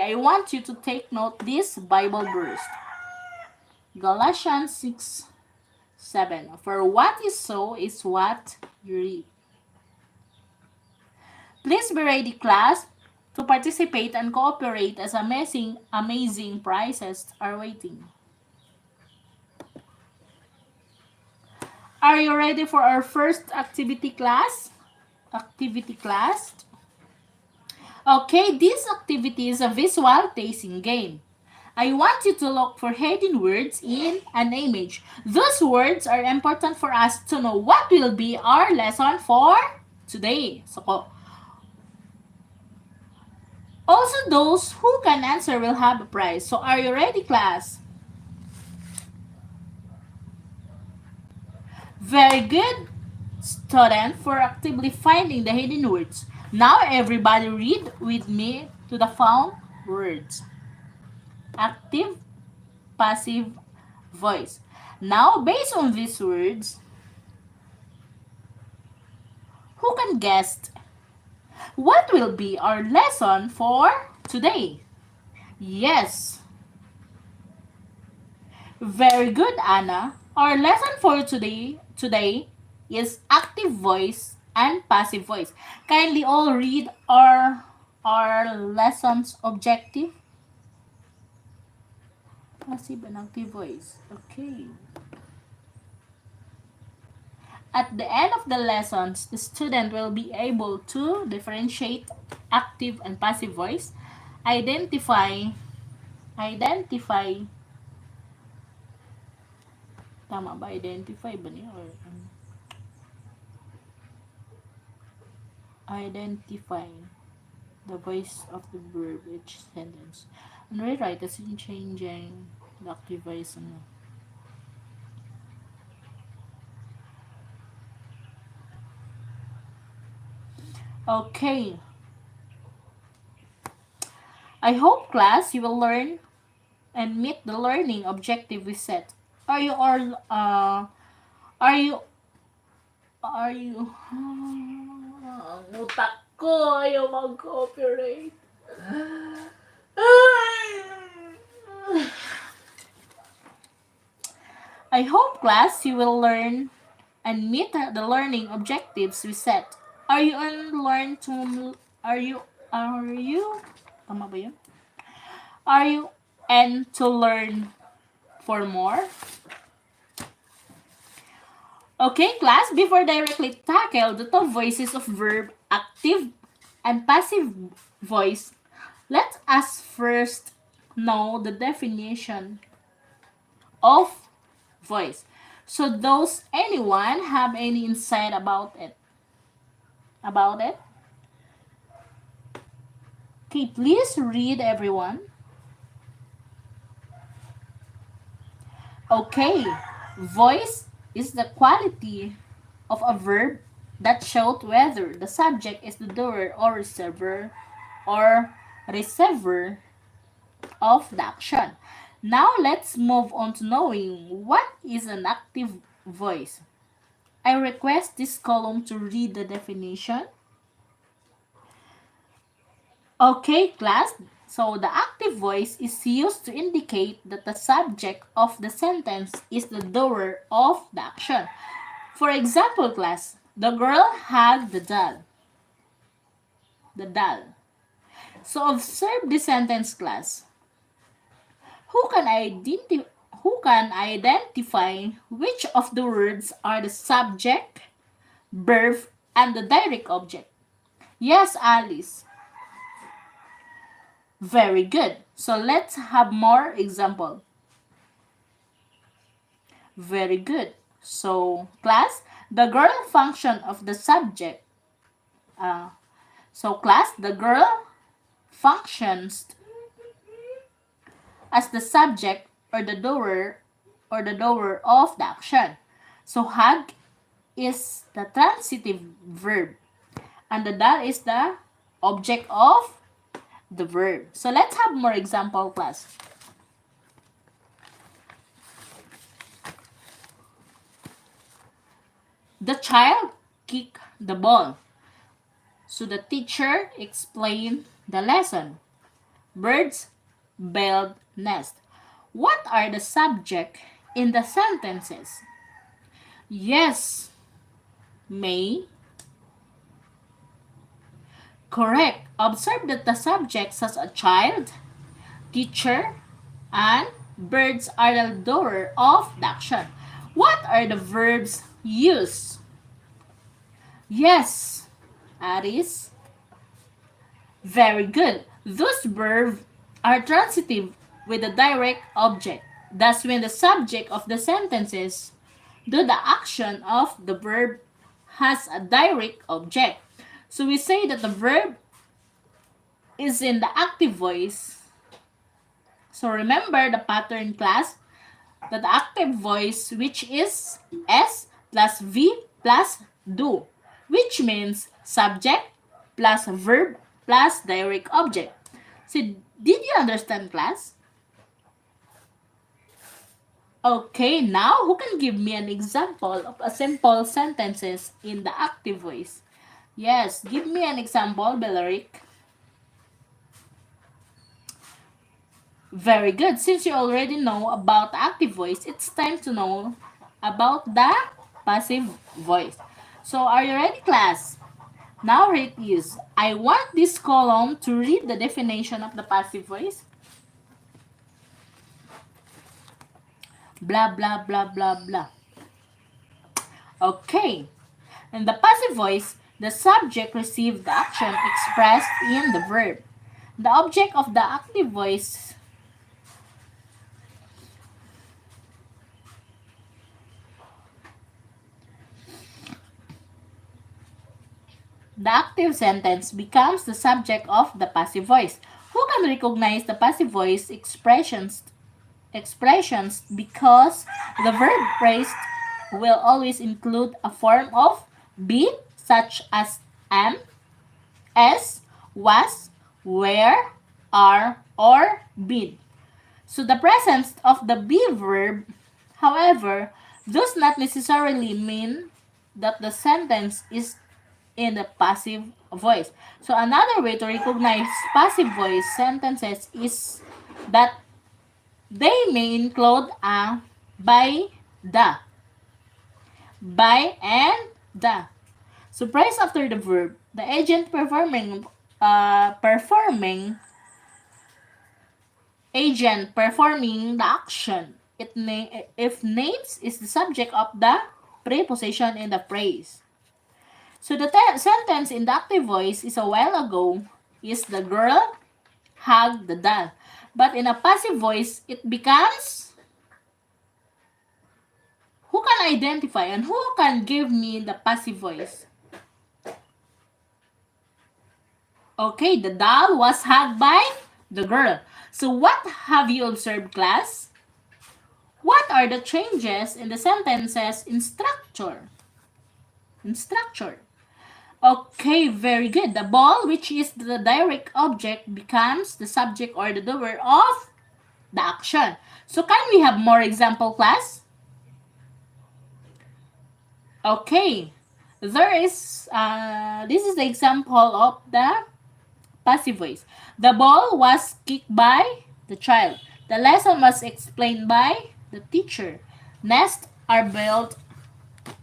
I want you to take note this Bible verse. Galatians 6:7. For what is sown is what you reap. Please be ready, class, to participate and cooperate as amazing prizes are waiting. Are you ready for our first activity, class? Okay, this activity is a visual tasting game. I want you to look for hidden words in an image. Those words are important for us to know what will be our lesson for today. So, also those who can answer will have a prize. So, are you ready, class? Very good, student, for actively finding the hidden words. Now, everybody read with me to the found words. Active, passive voice. Now, based on these words, who can guess what will be our lesson for today? Yes. Very good, Anna. Our lesson for today is active voice and passive voice. Kindly all read our lesson's objective. Passive and active voice. Okay. At the end of the lessons, the student will be able to differentiate active and passive voice, identify tama ba? Identify ba niya? Or identify the voice of the verb each sentence. And rewrite as in changing the active voice. Okay. I hope, class, you will learn and meet the learning objective we set. Are you all ang utak ko ayaw mag-cooperate. I hope, class, you will learn and meet the learning objectives we set. Are you tama ba yun? Are you and to learn for more? Okay, class, before directly tackle the two voices of verb, active and passive voice, let us first know the definition of voice. So does anyone have any insight about it? About it? Okay, please read everyone. Okay, voice is the quality of a verb that shows whether the subject is the doer or receiver of the action. Now let's move on to knowing what is an active voice. I request this column to read the definition. Okay, class. So the active voice is used to indicate that the subject of the sentence is the doer of the action. For example, class, the girl had the doll. The doll. So observe the sentence, class. Who can identify which of the words are the subject, verb, and the direct object? Yes, Alice. Very good. So let's have more example. Very good. So class, the girl function of the subject. Class, the girl functions as the subject or the doer of the action. So hug is the transitive verb and the doll is the object of the verb. So let's have more example, class. The child kicked the ball. So the teacher explained the lesson. Birds build nest. What are the subject in the sentences? Yes, May. Correct. Observe that the subjects as a child, teacher, and birds are the doer of the action. What are the verbs used? Yes, Aris. Very good. Those verbs are transitive with a direct object. Thus, when the subject of the sentences do the action of the verb has a direct object. So we say that the verb is in the active voice. So remember the pattern, class, that the active voice, which is S plus V plus do, which means subject plus verb plus direct object. So did you understand, class? Okay, now who can give me an example of a simple sentences in the active voice? Yes, give me an example, Belaric. Very good. Since you already know about the active voice, it's time to know about the passive voice. So are you ready, class? Now read use. I want this column to read the definition of the passive voice. Blah, blah, blah, blah, blah. Okay. In the passive voice, the subject receives the action expressed in the verb. The object of the active voice the active sentence becomes the subject of the passive voice. Who can recognize the passive voice expressions because the verb phrase will always include a form of be such as am, as, was, were, are, or been. So the presence of the be verb, however, does not necessarily mean that the sentence is in the passive voice. So another way to recognize passive voice sentences is that they may include a by the. By and the. So phrase after the verb, the agent performing the action. If names is the subject of the preposition in the phrase. So the sentence in the active voice is a while ago is the girl hugged the doll. But in a passive voice, it becomes who can identify and who can give me the passive voice? Okay, the doll was hugged by the girl. So what have you observed, class? What are the changes in the sentences in structure? Okay, very good. The ball, which is the direct object, becomes the subject or the doer of the action. So can we have more example, class? Okay, there is, this is the example of the passive voice. The ball was kicked by the child. The lesson was explained by the teacher. Nests are built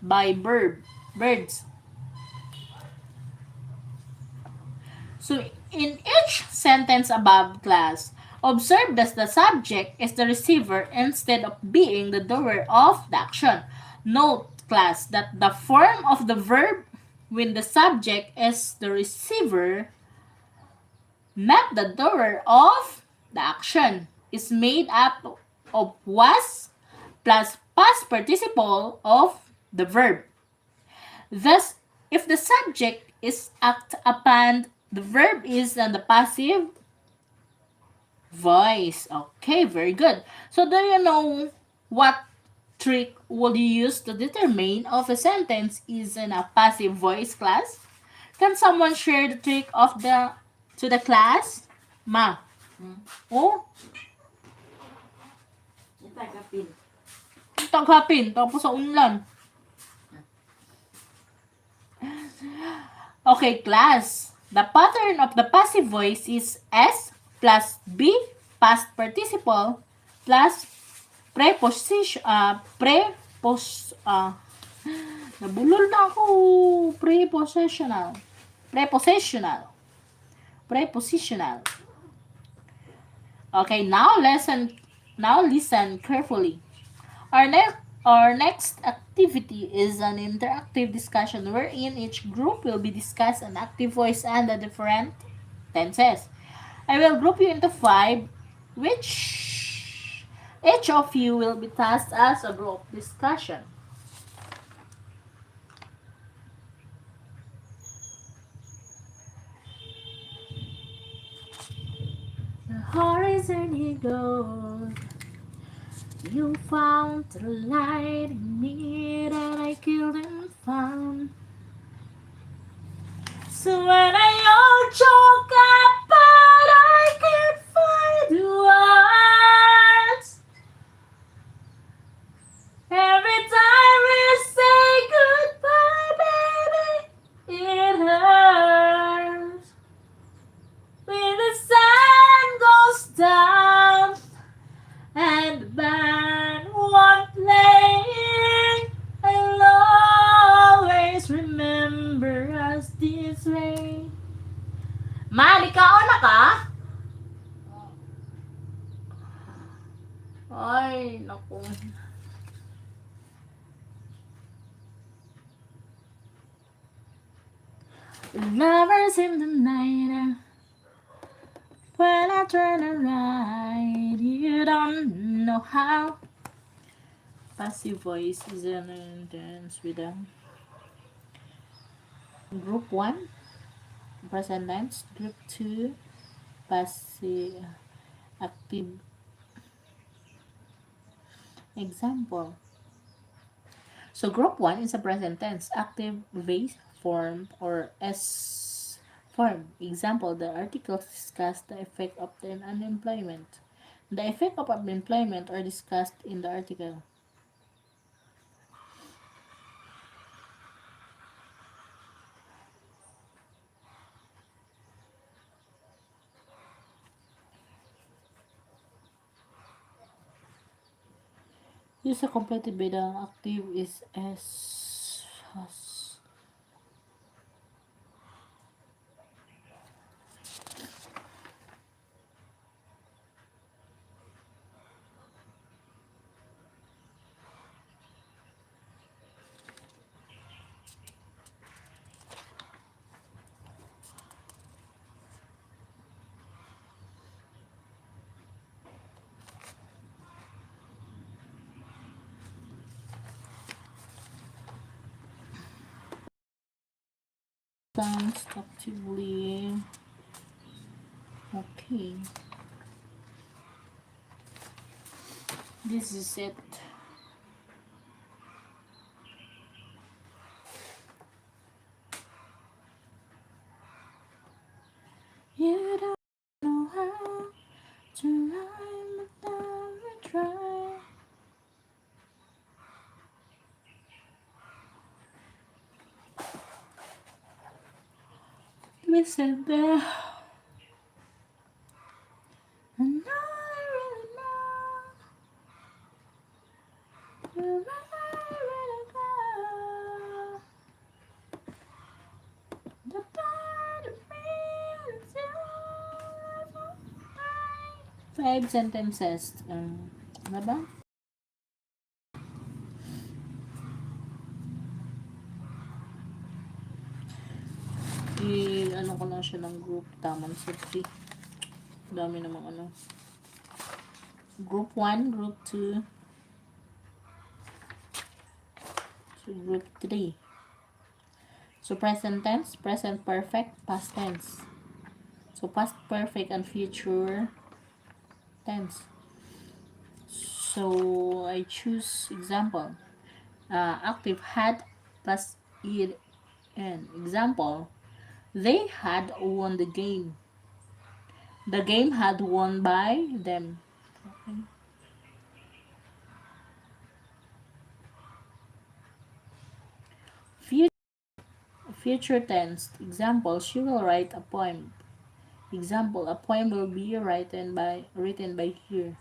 by birds. So in each sentence above, class, observe that the subject is the receiver instead of being the doer of the action. Note, class, that the form of the verb when the subject is the receiver, not the doer of the action, is made up of was plus past participle of the verb. Thus, if the subject is act upon, the verb is on the passive voice. Okay, very good. So do you know what trick will you use to determine if a sentence is in a passive voice, class? Can someone share the trick of the to the class? Ma. Oh, Itagapin. taghapin tapos sa unlan. Okay, class. The pattern of the passive voice is S plus B, past participle, plus preposition, nabulol na ako. Prepositional. Okay, now listen carefully. Our next activity is an interactive discussion wherein each group will be discussed an active voice and the different tenses. I will group you into 5, which each of you will be tasked as a group discussion. The horizon he goes. You found the light in me that I couldn't find. So when I all choke up, but I can't find the words. Every time we say goodbye, baby, it hurts. When the sun goes down and the band won't play, I'll always remember us this way. Mali ka, na ka? Ay, naku. Lovers in the night. When I turn around, you don't know how. Passive voice is an intense with a group 1, present tense, group 2, passive, active. Example. So group 1 is a present tense, active base form or S form. Example, the articles discuss the effect of the unemployment. The effect of unemployment are discussed in the article. Use a completed by the active is S. tense actively. Okay. This is it. You don't know how to rhyme, but never try. Listen there. And I really know where I really go. The part of me that's yours. Five sentences. Ano ba? Ano ko lang siya ng group. Taman sa 3. Dami namang ano. Group 1, group 2. So, group 3. So, present tense, present perfect, past tense. So, past perfect and future tense. So, I choose example. Active had plus ed. And example, they had won the game. The game had won by them. Okay. Future tense. Example, she will write a poem. Example, a poem will be written by her.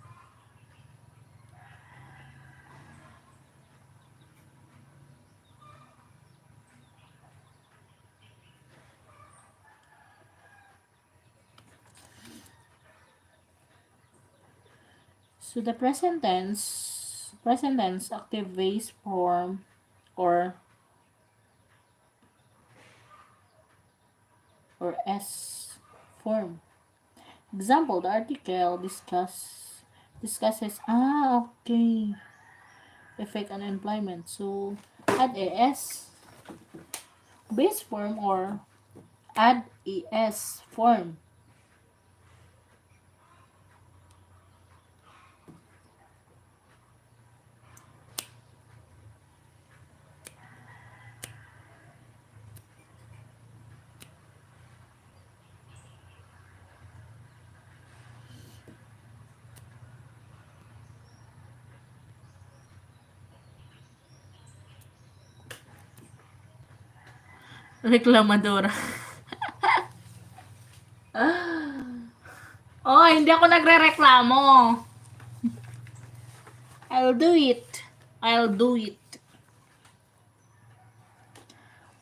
So the present tense active base form or S form. Example, the article discusses okay, effect on employment. So add a S base form or add a S form. Reklamadora. Oh, hindi ako nagrereklamo. I'll do it.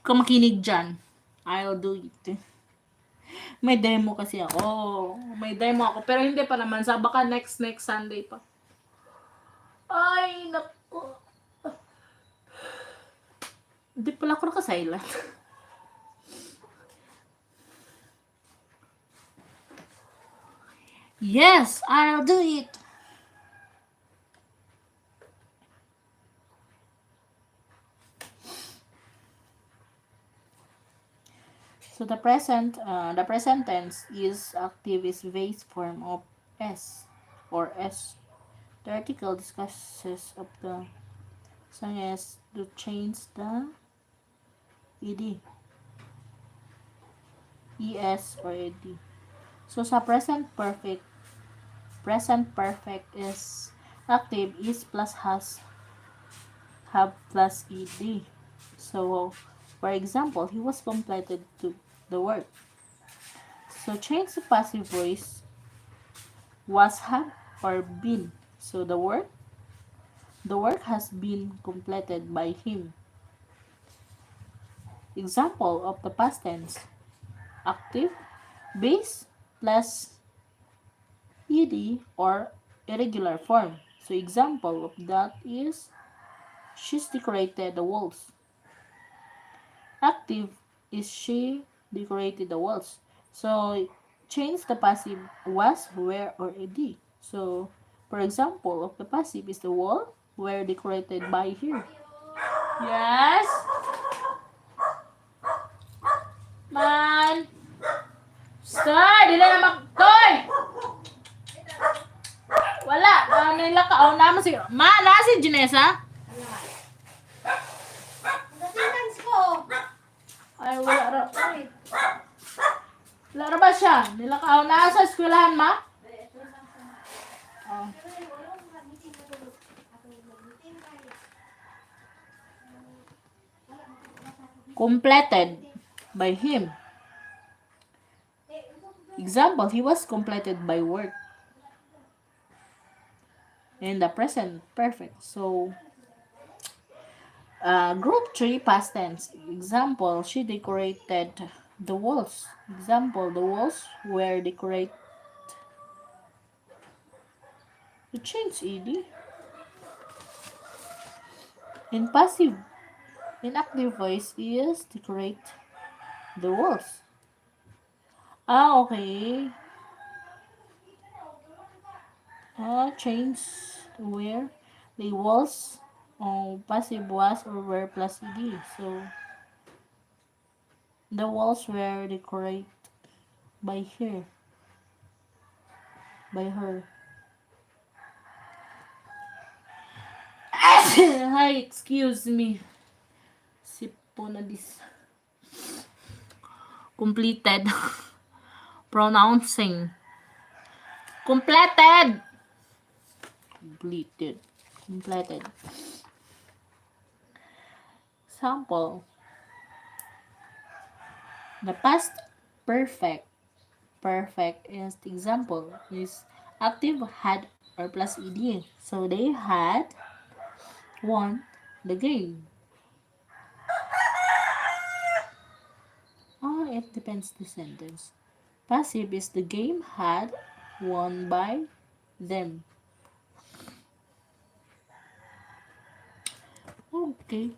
Kung makinig dyan, I'll do it. May demo kasi ako. Pero hindi pa naman. Baka next Sunday pa. Ay, naku. Hindi pala ako naka-silent. Yes, I'll do it. So the present tense is active is base form of S or S. The article discusses of the song is to change the ed, es or ed. So sa present perfect is active is plus has have plus ed. So for example, he was completed to the work. So change the passive voice was, have, or been. So the work has been completed by him. Example of the past tense. Active base plus ed or irregular form. So example of that is she's decorated the walls. Active is she decorated the walls. So change the passive was, were, or ed. So for example of the passive is the wall were decorated by her. Yes. Man! Sir! Dili na Toy! Wala. Nila ka. Oh, naman si... Ma, na si Janessa? Ay, wala ra. Wala ra ba siya? Nila ka. Oh, na sa eskwelahan, ma? Oh. Completed by him. Example, he was completed by work. In the present perfect. So, group 3 past tense. Example, she decorated the walls. Example, the walls were decorated. You change ed. In passive, in active voice is decorate the walls. Ah, okay. Change where the walls passive was or were plus ed. So the walls were decorated by her. By her. Hi, excuse me. Sipo na this. Completed. Pronouncing. Completed. Completed. Completed. Sample. The past perfect. Perfect is the example. Is active had or plus ed. So they had won the game. It depends the sentence. Passive is the game had won by them. Okay.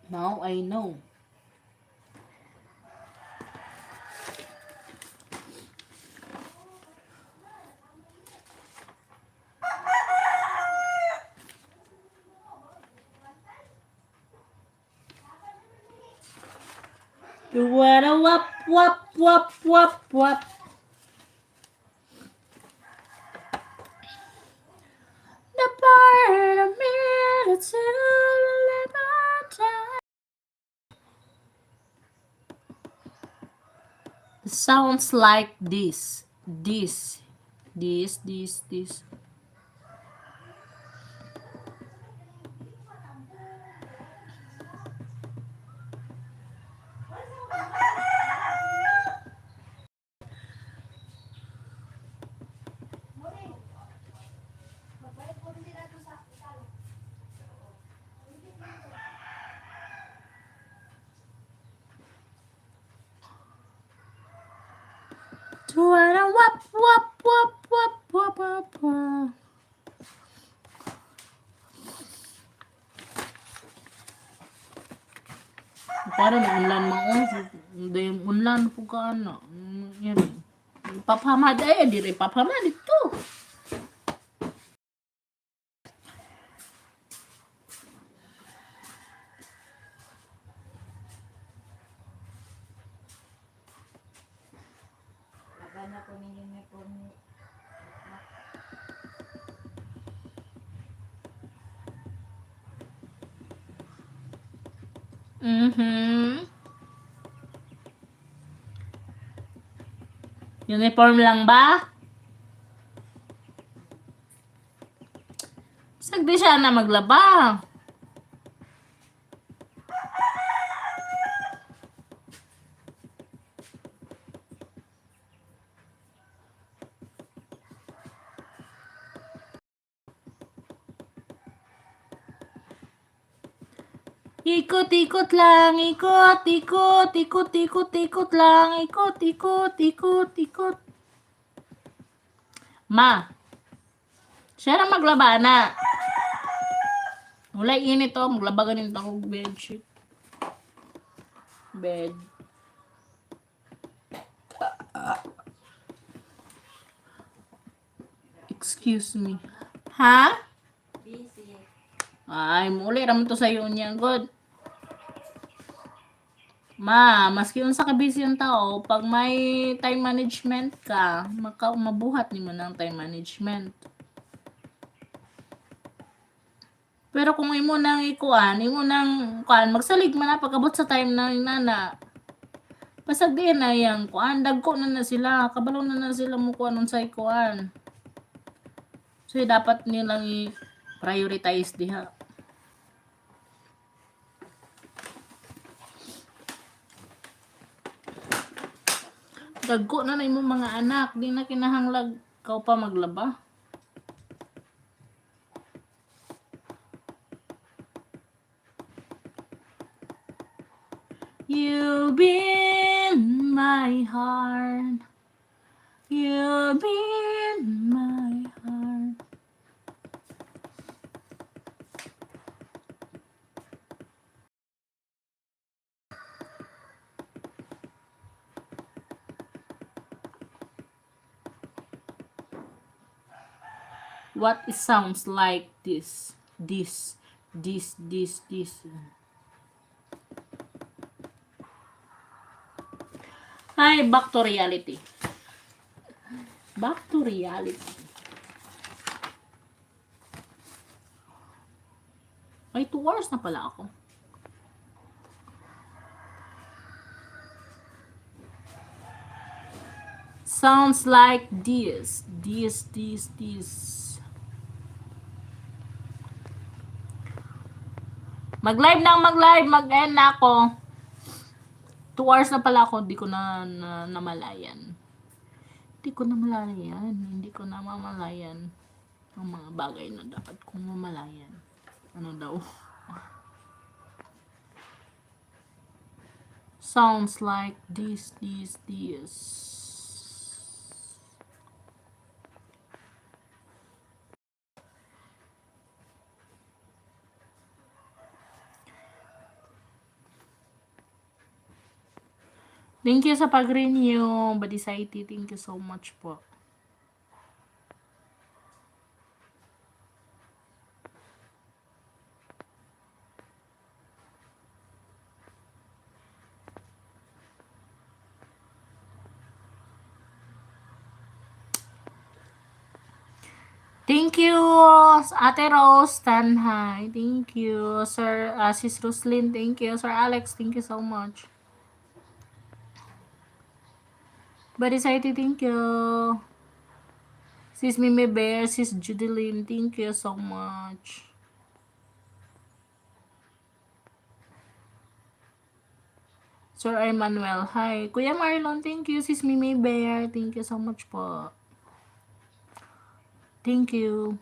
Now I know. You wanna wop wop wop wop wop. The part of me that's in my time. It sounds like this. This. Wanna wop wop wop wop wop wop wop. Para na unlan maon, hindi unlan po ka ano. Yan. Papamad ay, dire papamad ito. Uniform lang ba? Sagdi siya na maglaba. Ikot-ikot lang, ikot lang, ikot. Ma, siya na maglaba na. Wala init to, maglaba ganin ako bedsheet. Bed. Excuse me. Ha? Busy. Ay, muli raman to sa'yo niya. God. Maski unsa ka busy yung tao, pag may time management ka, mabuhat nimo ng time management. Pero kung imo nang magsalig man na pagabot sa time na inana. Pasag din na yang kuan, dagko na sila, kabalo na sila mo kuan unsay kuan. So dapat nilang i-prioritize diha. Dagko na imong mga anak, di na kinahanglag kaw pa maglaba. You've been my heart. You've been my heart. What it sounds like this. Ay, back to reality. Back to reality. Ay, 2 hours na pala ako. Sounds like this. Mag-live, mag-end na ako. 2 hours na pala ako, hindi ko na namalayan. Hindi ko na mamalayan ang mga bagay na dapat kong mamalayan. Ano daw? Sounds like this. Thank you sa pag-renew, Badisayty. Thank you so much po. Thank you, Ate Rose Tanhay. Thank you, Sir Sis Roslyn. Thank you, Sir Alex. Thank you so much. Badisayty, thank you. Sis Mimi Bear, Sis Judeline, thank you so much. Sir Emmanuel, hi. Kuya Marlon, thank you. Sis Mimi Bear, thank you so much po. Thank you.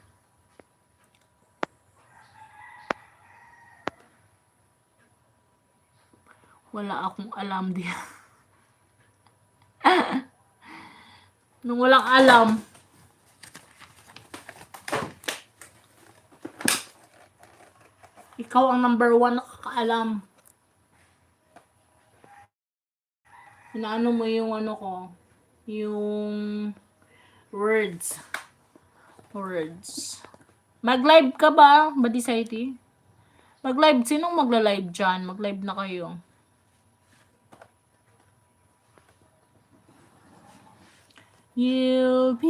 Wala akong alam diyan. Nung walang alam. Ikaw ang number 1 na kakaalam. Inaano mo yung ano ko? Yung words. Mag-live ka ba, Badisayty? Mag-live. Sinong magla-live dyan? Mag-live na kayo. You'll be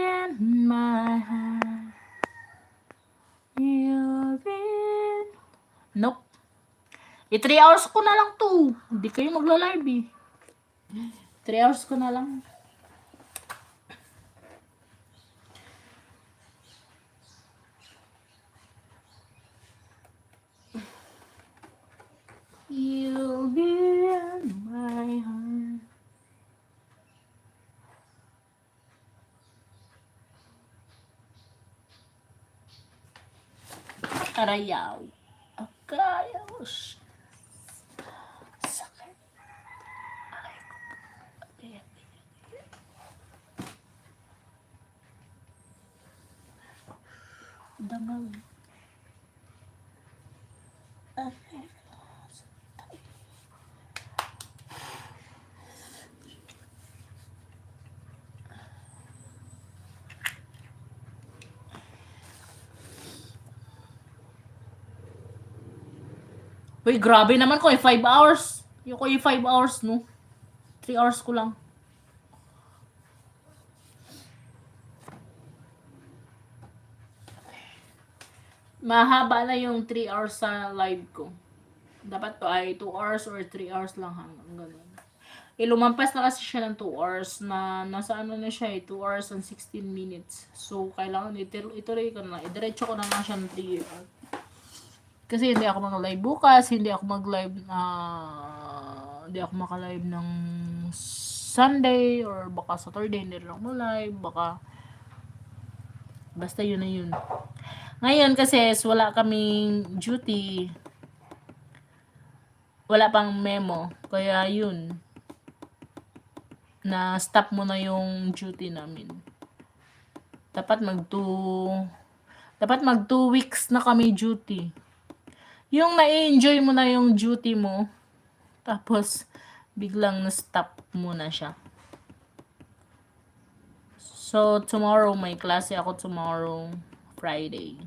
in my heart. You'll be in... Nope. 3 hours ko na lang to. Hindi kayo magla-live eh. 3 hours ko na lang. You'll be in my heart. Arayaw. Akayaw. Sakit. Aray ko. Dangal. Uy, grabe naman ko 5 hours. Yung ko yung 5 hours, no? 3 hours ko lang. Mahaba na yung 3 hours sa live ko. Dapat to ay 2 hours or 3 hours lang hanggang ganun. Lumampas na kasi siya ng 2 hours na nasa ano na siya 2 hours and 16 minutes. So, kailangan ituloy ko na. Idiretso ko na nga siya ng 3 hours. Kasi hindi ako mag-live bukas, hindi ako mag-live hindi ako maka-live ng Sunday or baka Saturday hindi rin ako mag-live, baka basta yun na yun. Ngayon kasi wala kaming duty. Wala pang memo. Kaya yun. Na stop mo na yung duty namin. Dapat mag 2 weeks na kami duty. Yung na-enjoy mo na yung duty mo, tapos biglang na-stop muna siya. So, tomorrow, may klase ako tomorrow, Friday.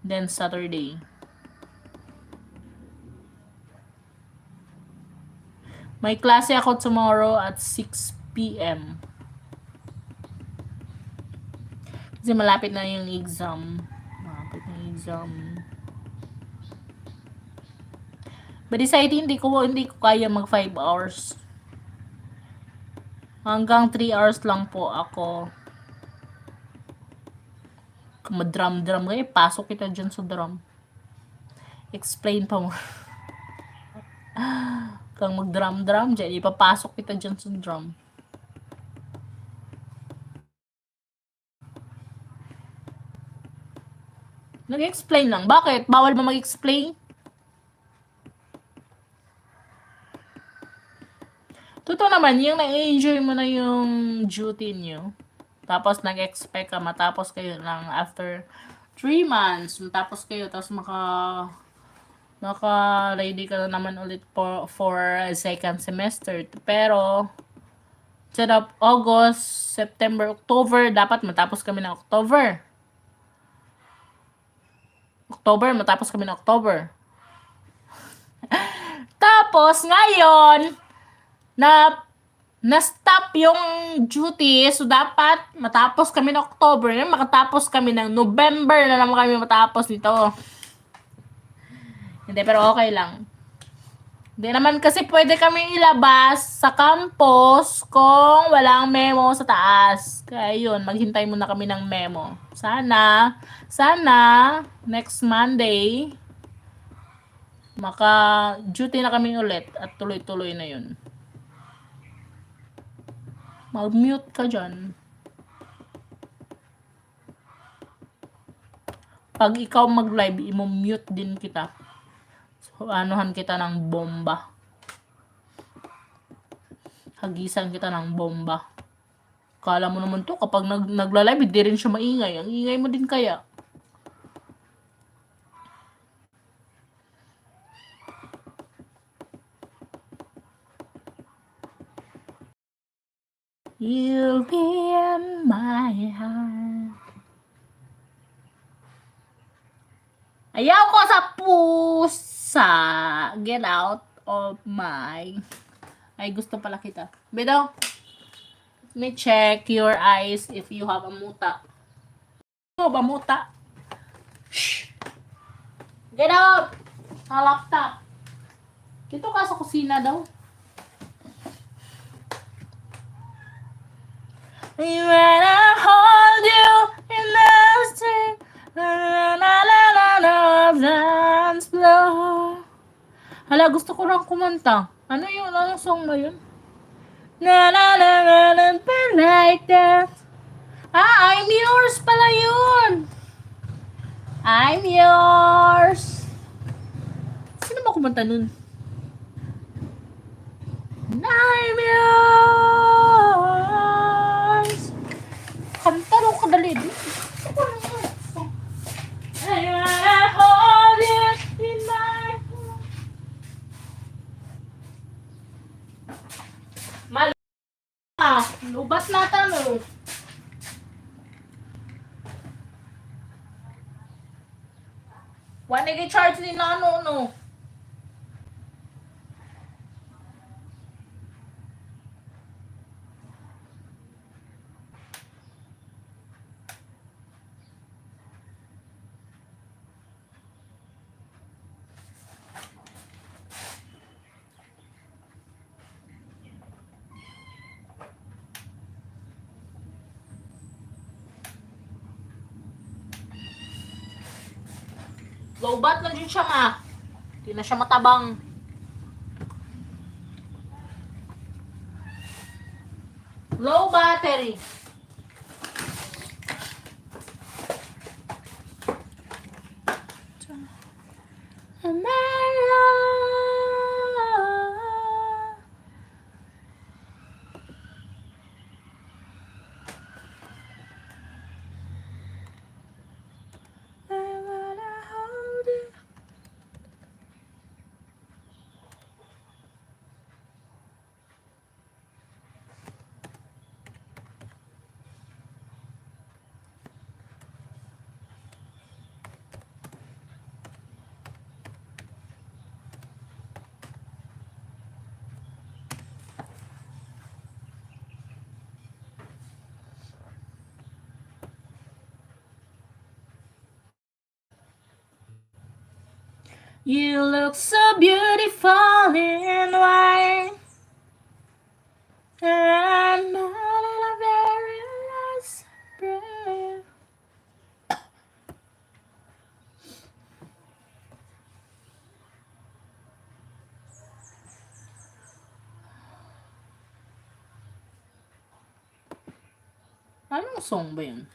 Then, Saturday. May klase ako tomorrow at 6 p.m. Kasi malapit na yung exam. Malapit na yung exam. But decided, hindi ko kaya mag 5 hours. Hanggang 3 hours lang po ako. Kung madrum-drum kayo, pasok kita dyan sa drum. Explain pa mo. Kung mag-drum-drum dyan, ipapasok kita dyan sa drum. Nag-explain lang. Bakit? Bawal ba mag-explain? Totoo naman, yung na-enjoy mo na yung duty nyo. Tapos nag-expect ka, matapos kayo lang after 3 months. Matapos kayo, tapos naka-ready ka na naman ulit for second semester. Pero, instead of August, September, October, dapat matapos kami ng October. Matapos kami ng October. Tapos, ngayon, na-stop yung duty, so dapat matapos kami ng October, makatapos kami ng November na naman kami matapos nito. Hindi, pero okay lang. Hindi naman kasi pwede kami ilabas sa campus kung walang memo sa taas. Kaya yun, maghintay muna kami ng memo. Sana, next Monday, maka-duty na kami ulit at tuloy-tuloy na yun. Mag-mute ka dyan. Pag ikaw mag-live, i-mute din kita. So, anuhan kita ng bomba. Hagisan kita ng bomba. Kala mo naman to, kapag nagla-live, hindi rin siya maingay. Ang ingay mo din kaya. You'll be in my heart. Ayaw ko sa pusa. Get out of my... Ay, gusto pala kita. Bedo, let me check your eyes if you have a muta. Oh, ba muta? Shh! Get out! Sa laptop. Dito ka sa kusina daw. When I hold you in the street, dance floor. Hala, gusto ko lang kumanta. Ano yung song na yun? Like that. I'm yours pala yun. I'm yours. Sino ba kumanta nun? I'm yours. Kanta nung kadali. I wanna hold you in my heart. Mali. Lubat na tanong. Wala nag-charge ni Nano, no? Lobat na dyan siya ma. Hindi na siya matabang. Low battery. You look so beautiful in white. And a very last breath. Anong song ba yun?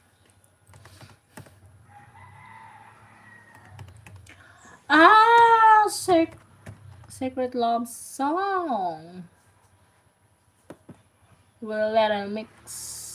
Ah, Secret Love Song. We'll let it mix.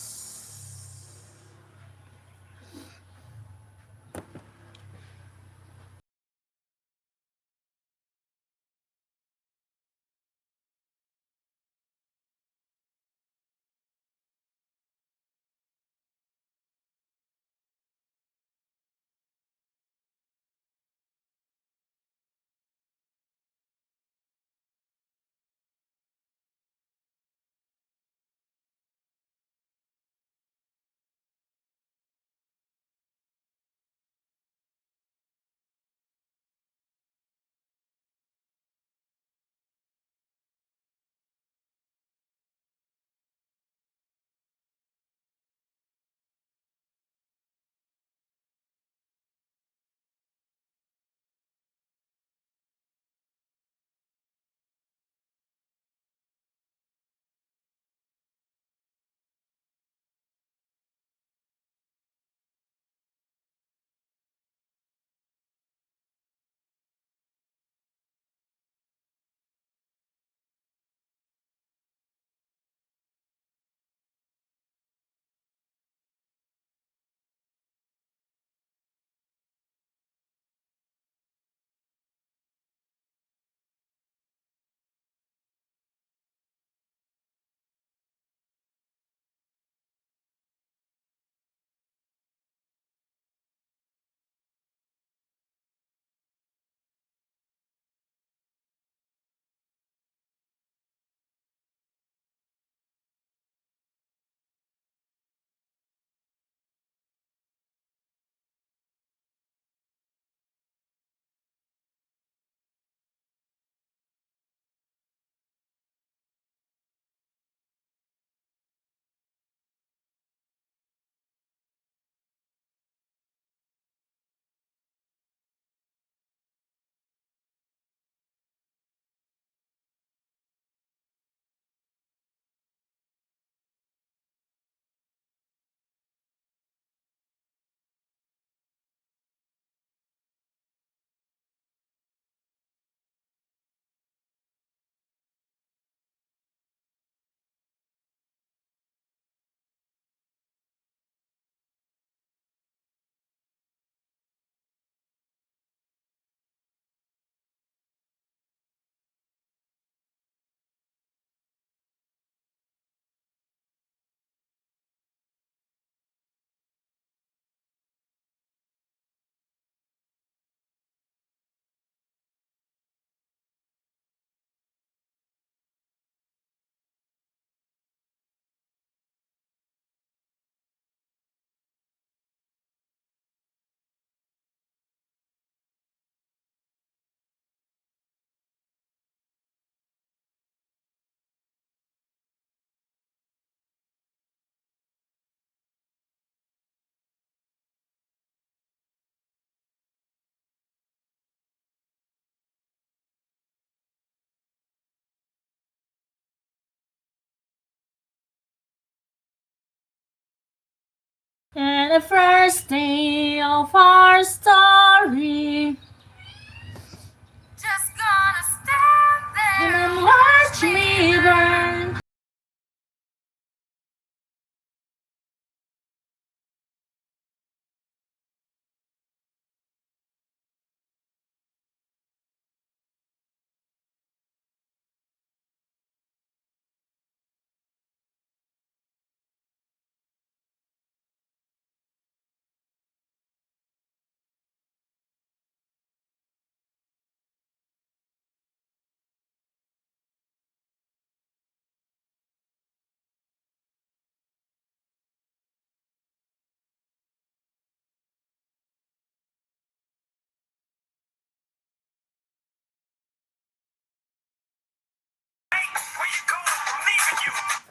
And the first day of our story. Just gonna stand there And watch me burn.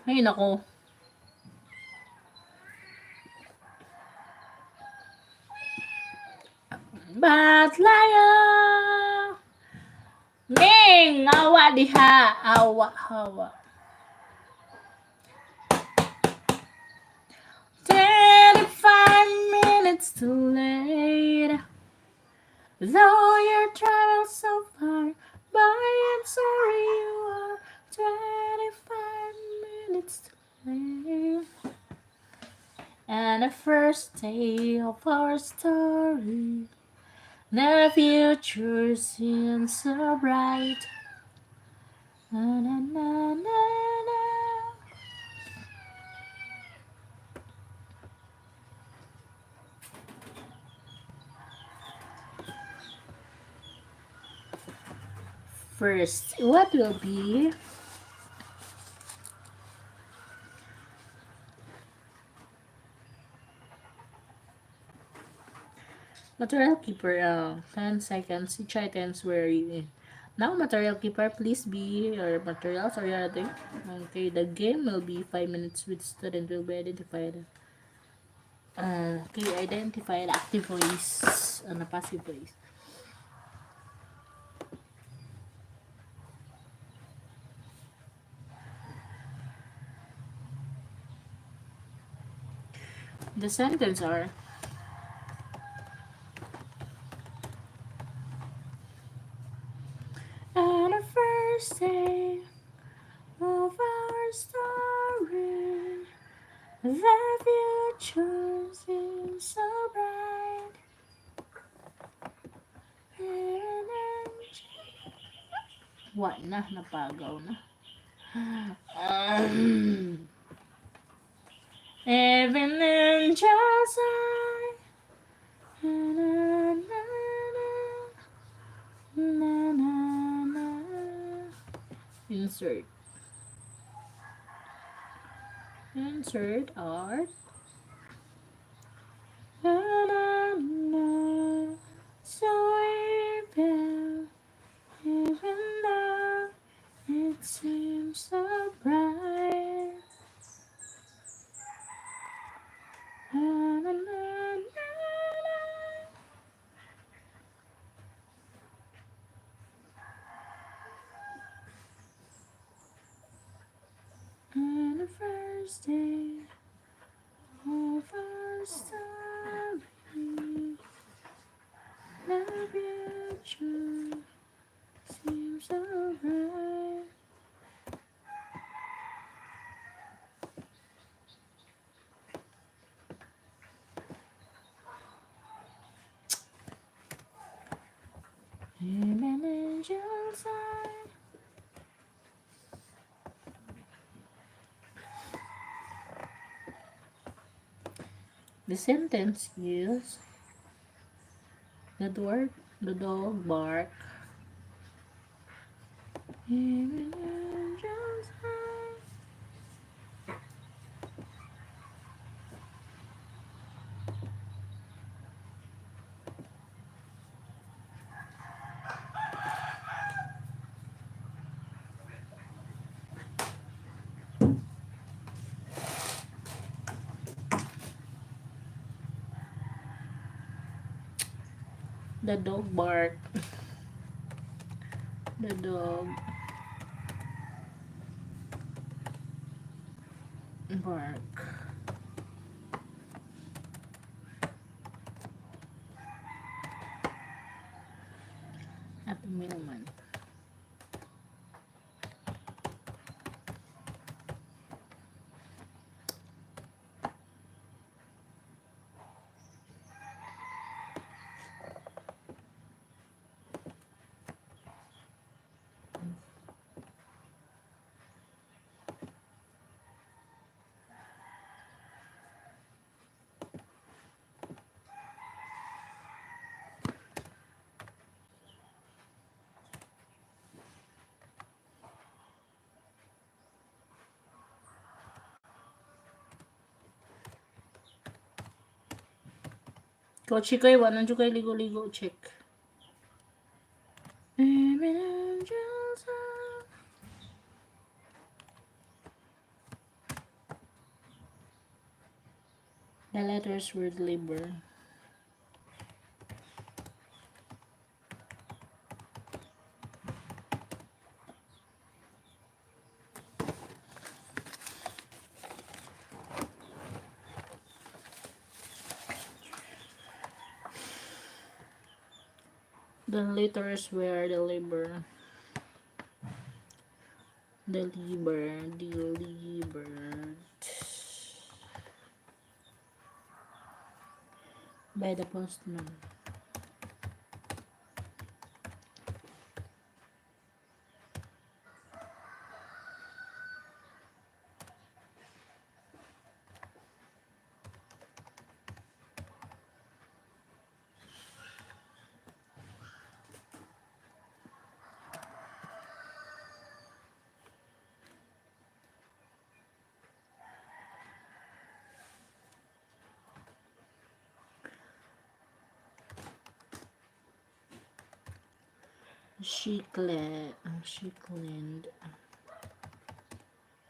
Ay, nako. Bad liar. Ning, awa diha. Awa, hawa. 25 minutes too late. Though you're traveled so far, but I'm sorry you are 25 minutes too late. And the first day of our story, the future seems so bright. Na, na, na, na, na. First, what will be material keeper? 10 seconds. Each items where you in. Now, material keeper, please be your materials or your thing. Okay, the game will be 5 minutes with student will be identified. Okay, identify the active voice and the passive voice. The sentence are on the first day of our story, the future seems so bright. What na? Napagaw na. Even angels are na, na, na, na, na. Insert art. Na, na, na. So even though it seems so bright. Na, na, na, na, na. On the first day of our story, the future seems so bright. In an angel's eye. The sentence is the dog bark. In an angel's eye. The dog bark. The dog bark. Milman. Coach Koy, wala nyo kayo ligo-ligo, check. The letters were delivered. The letters were delivered. Delivered by the postman. She cleaned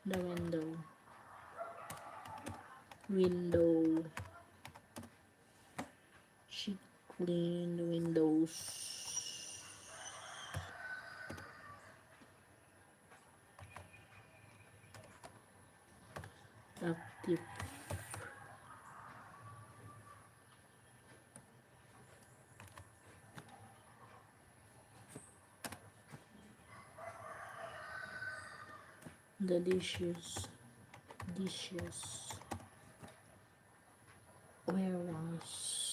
the window. She cleaned the windows. Active. The dishes were washed.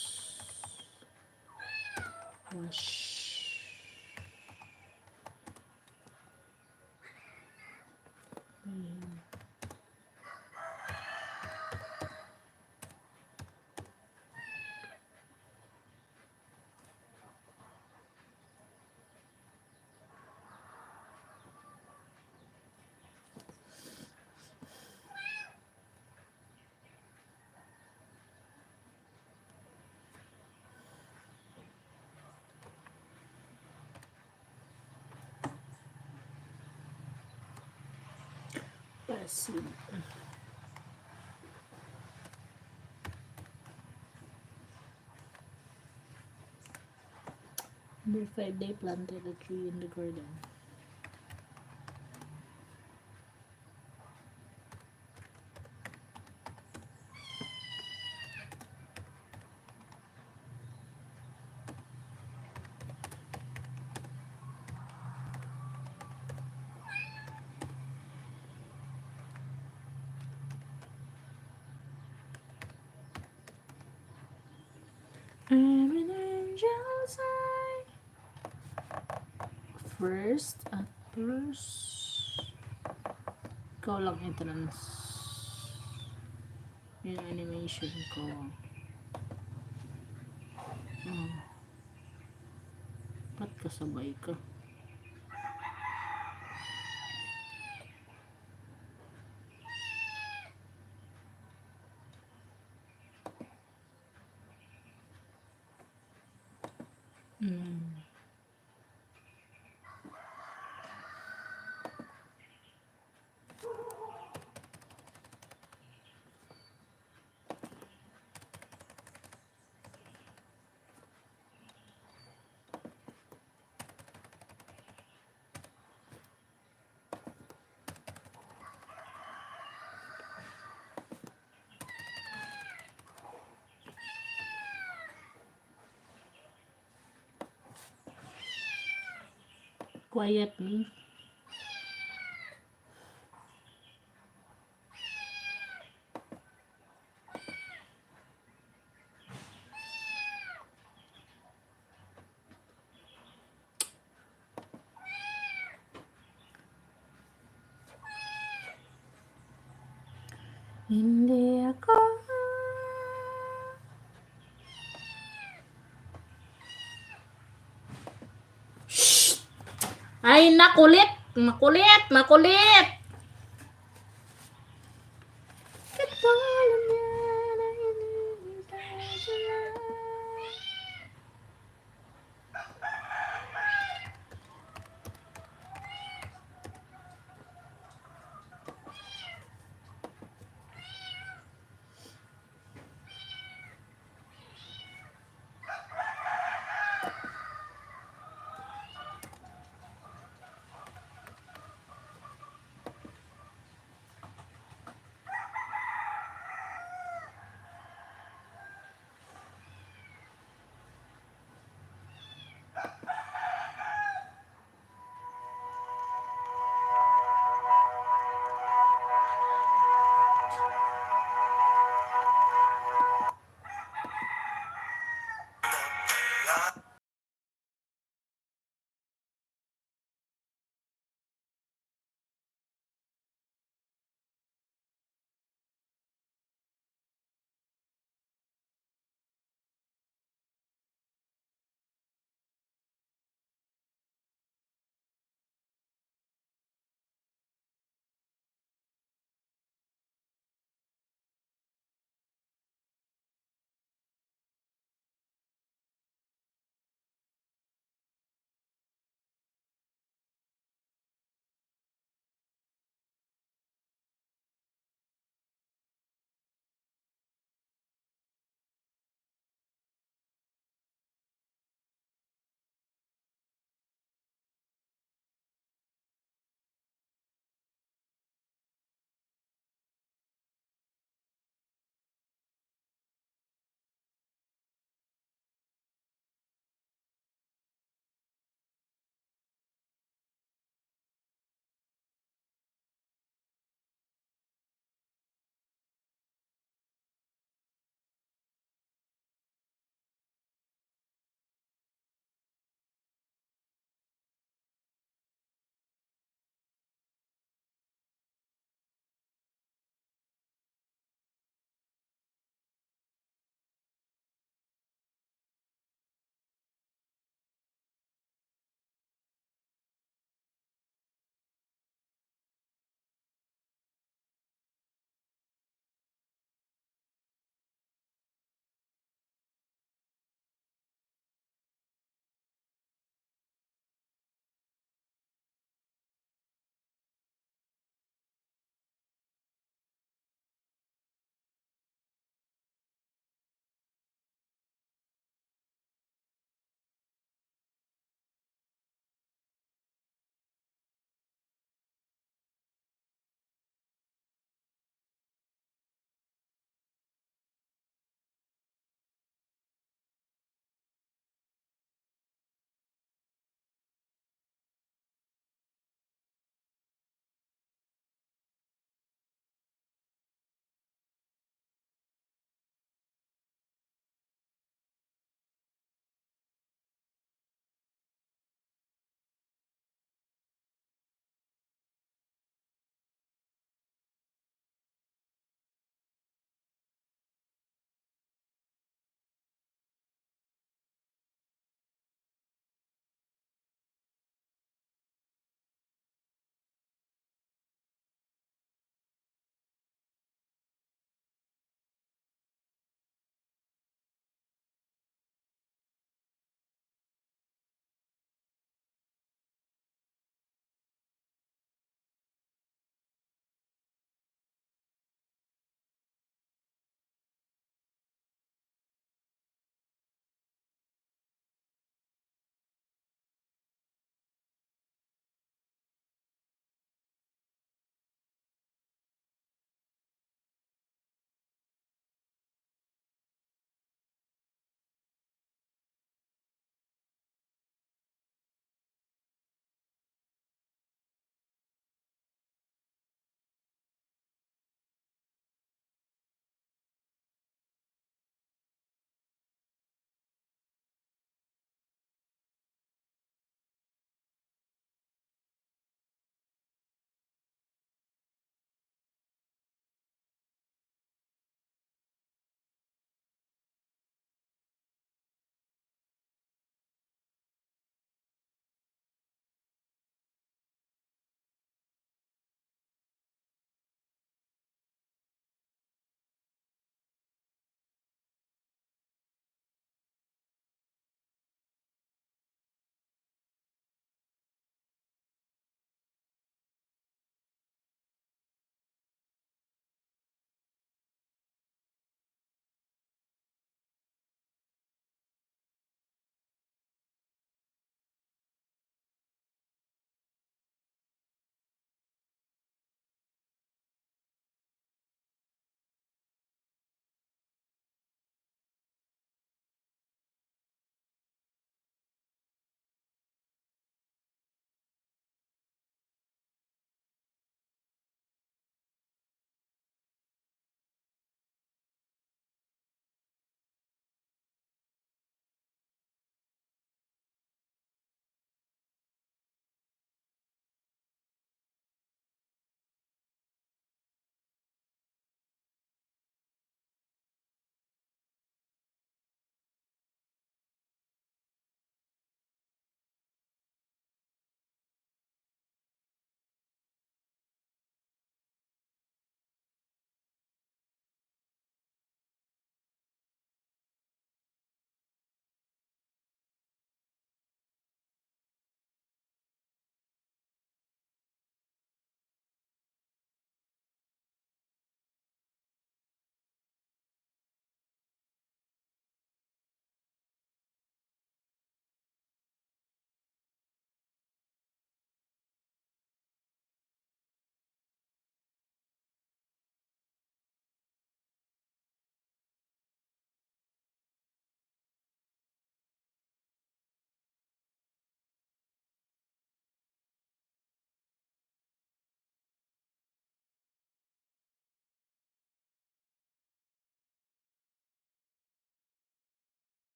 Passive. Number 5, they planted a tree in the garden. I'm an angel's eye. First, ikaw lang i-trans yung animation ko. Ba't kasabay ka? Quiet me. Hindi ako Ay, nakulit! Makulit! Makulit!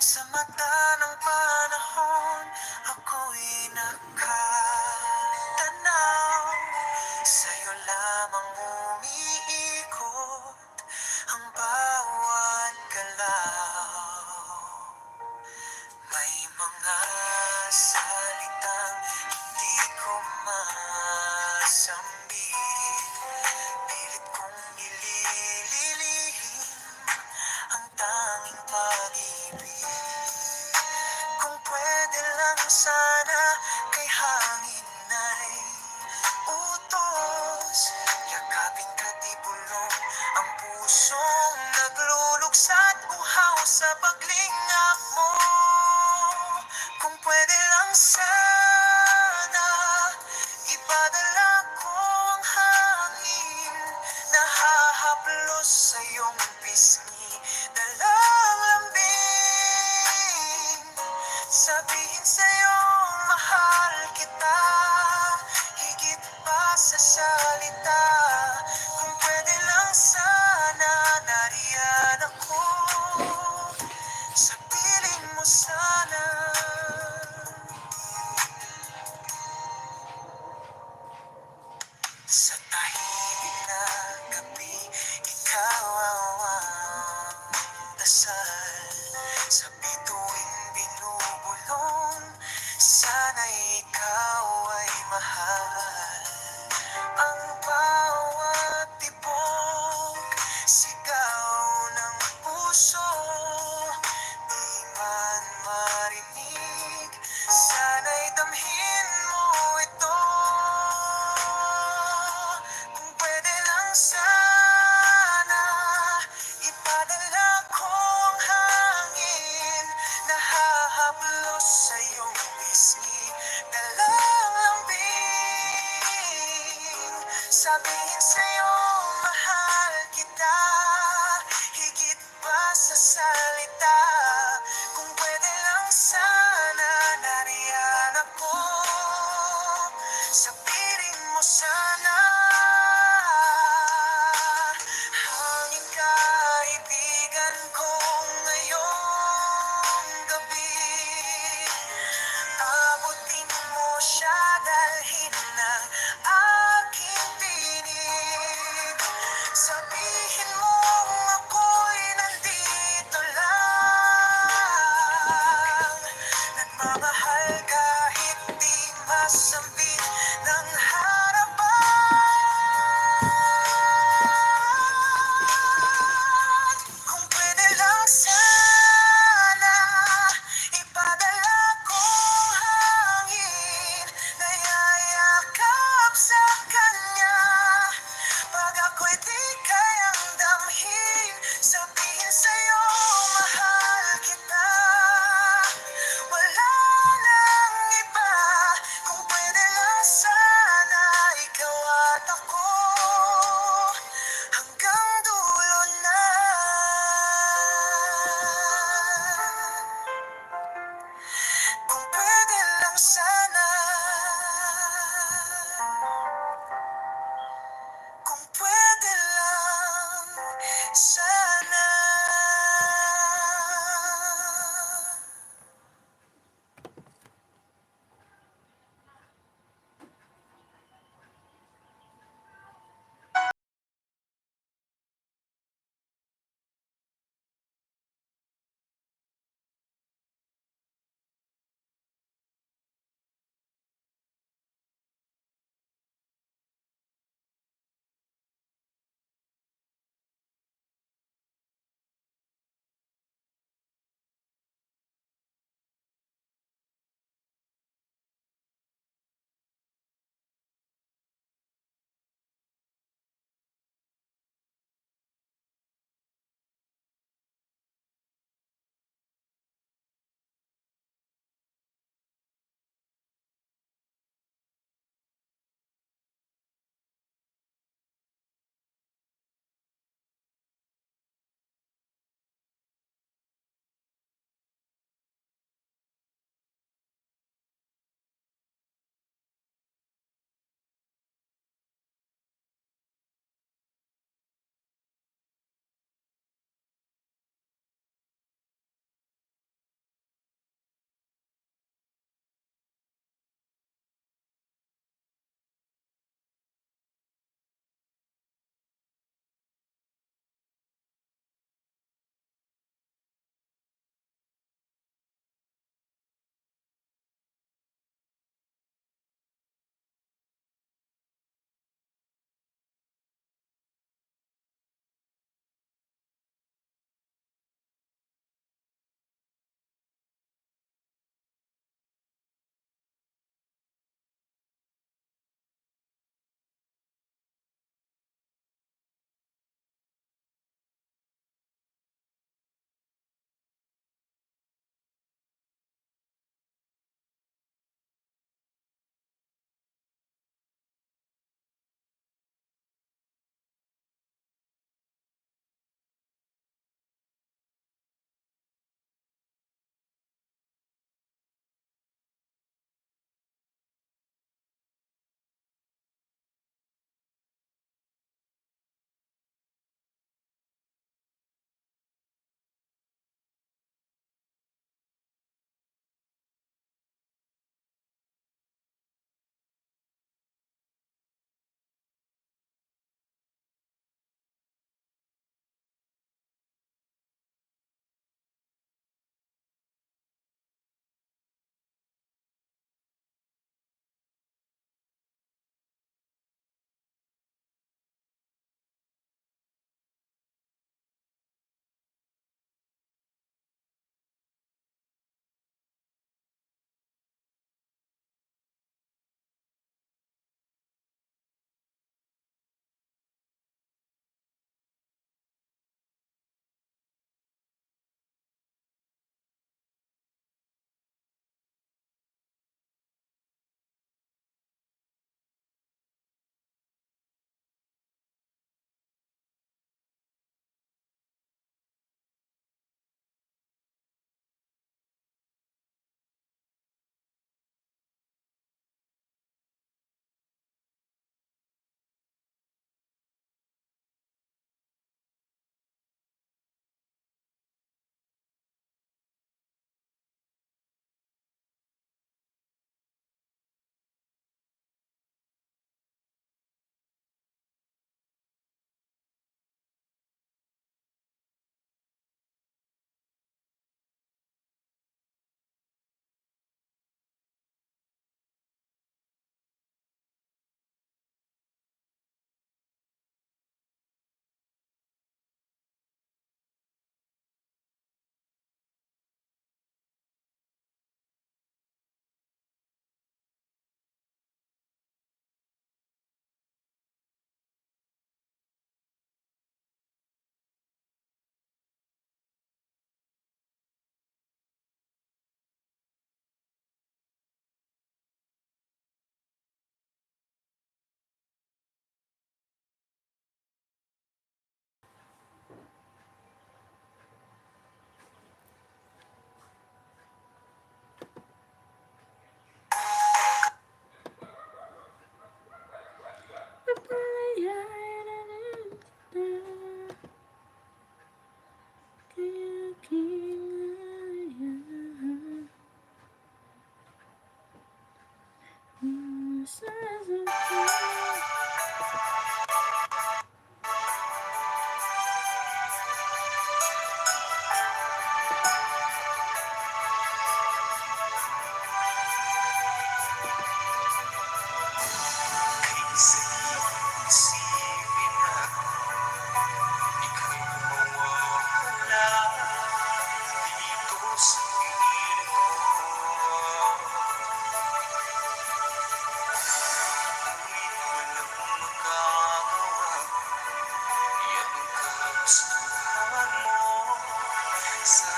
Sa mata ng panahon, ako'y nakatanaw. Sa'yo lamang umiikot ang bawat galaw. May mga salitang hindi ko masambit. Pilit kong nililihim ang tanging pag-ibig. Kung pwede lang sana kay hangin ay utos. Yakapin ka't ibulong ang pusong nagluluksa't uhaw sa paglingap mo. Kung pwede lang sana ipadala ko ang hangin na hahaplos sa iyong pisngi. Dalang lambing, sabihin sa'yo mahal kita, higit pa sa salita. Kung pwede lang sana nariyan ako sa piling mo sana. Sa tahimik na gabi, ikaw ang dasal. Sa bituing binubulong, sana'y ikaw ay mahal. Ang bawat tibok, sigaw ng puso, di man marinig, sana'y damhin mo ito. Kung pwede lang sana ipadala ko ang hangin na hahaplos sa iyong pisngi. Dalang lambing, sabihin sa'yo mahal kita, higit pa sa salita. Kung pwede lang sana nariyan ako sa piling mo sana. Hangin kaibigan ko ngayong gabi, abutin mo siya dalhin ng aking piling.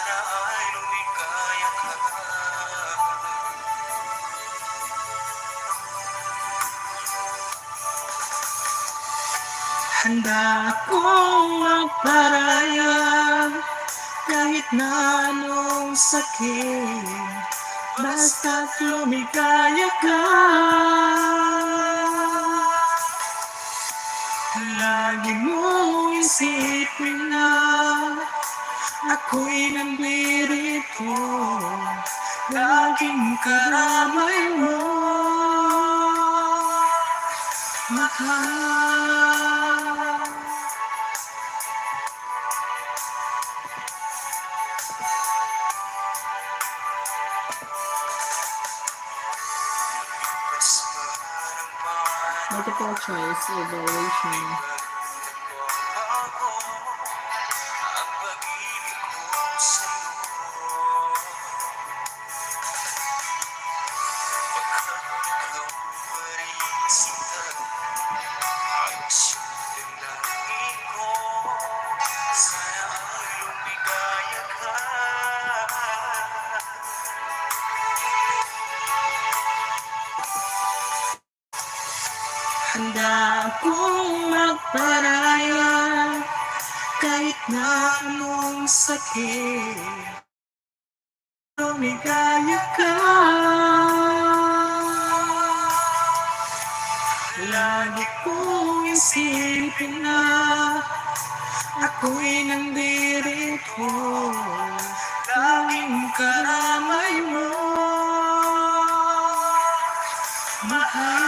Sana ay lumikaya ka. Handa akong magparaya kahit na anong sakit, basta't lumikaya ka. Lagi mong isipin na ako'y nandirito, laging karamay mo, mahal. Multiple choice evaluation. Ang pag-ibig ko sa'yo. Pagkakataon pa rin sinta ang suliranin ko. Sana ay lumigaya ka. Handa akong magparaya kahit na anong sakit, lumigaya ka. Lagi kong isipin na ako'y nandirito, laging karamay mo, mahal.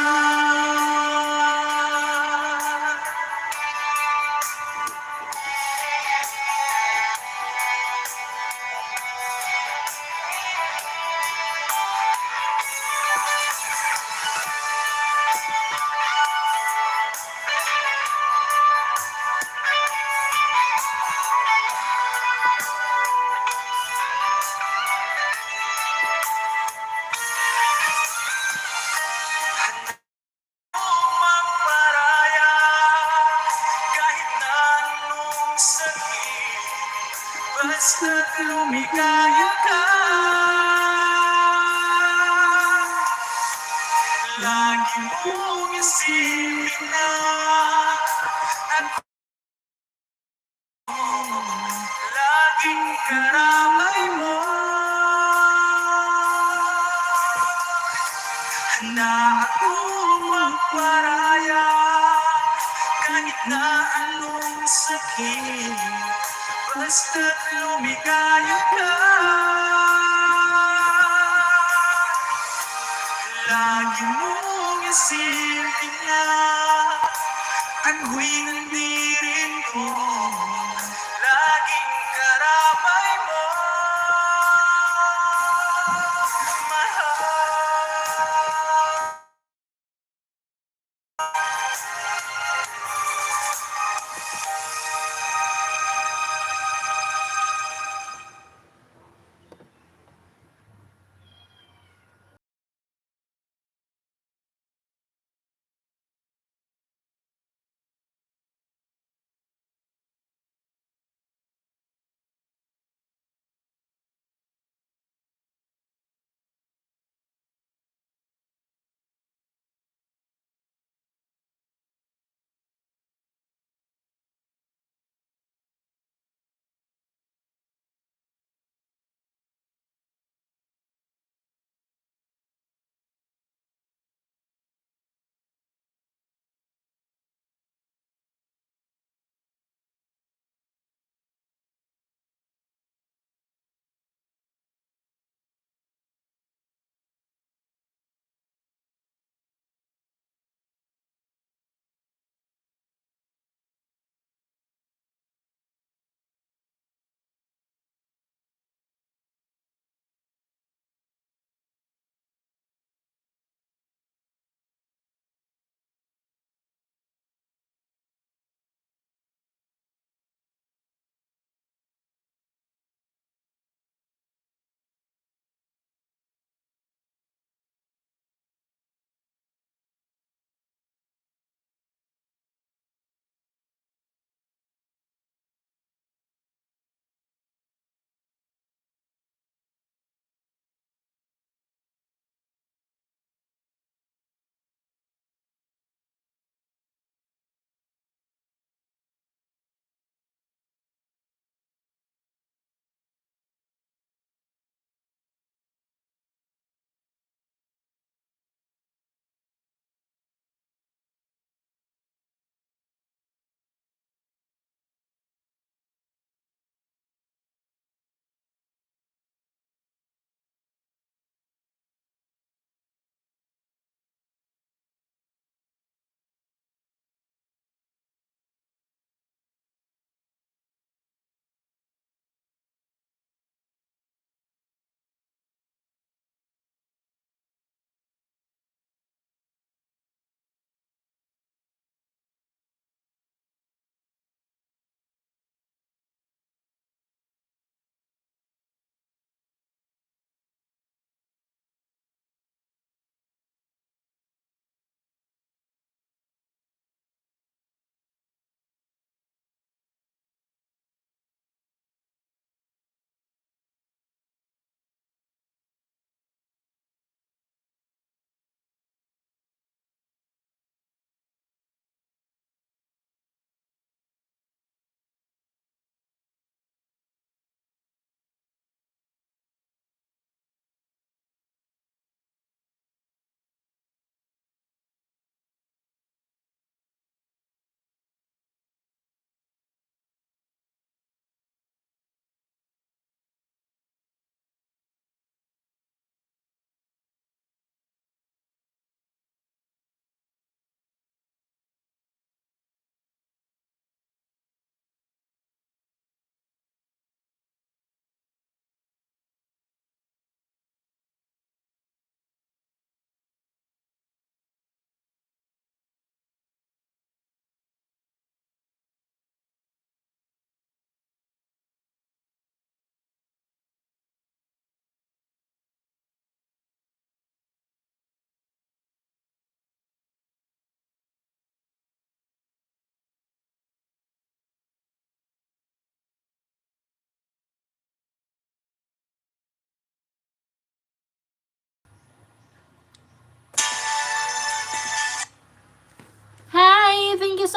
Magparaya kahit na anong sakit, Basta't lumigaya ka. lagi mong isipin na laging karamay mo. Handa akong magparaya kahit na anong sakit, basta't lumigaya ka. Lagi mong isipin na ako'y nandirito, laging karamay mo, mahal.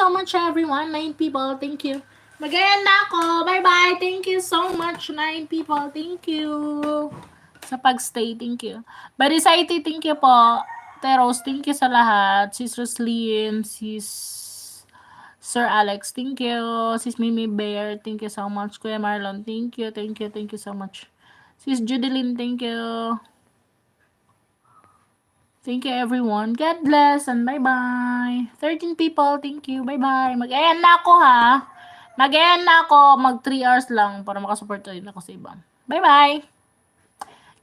so much, everyone. 9 people. Thank you. Mag-end na ako. Bye-bye. Thank you so much, 9 people. Thank you. Sa pag-stay. Thank you. Barisite, thank you po. Teros, thank you sa lahat. Sis Roslyn, Sis Sir Alex, thank you. Sis Mimi Bear, thank you so much. Kuya Marlon, thank you so much. Sis Judeline, thank you. Thank you, everyone. God bless and bye-bye. 13 people, thank you. Bye-bye. Mag-end na ako, ha? Mag-end na ako. Mag 3 hours lang para makasupport ulit ako sa iba. Bye-bye.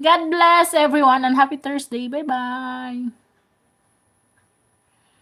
God bless everyone and happy Thursday. Bye-bye.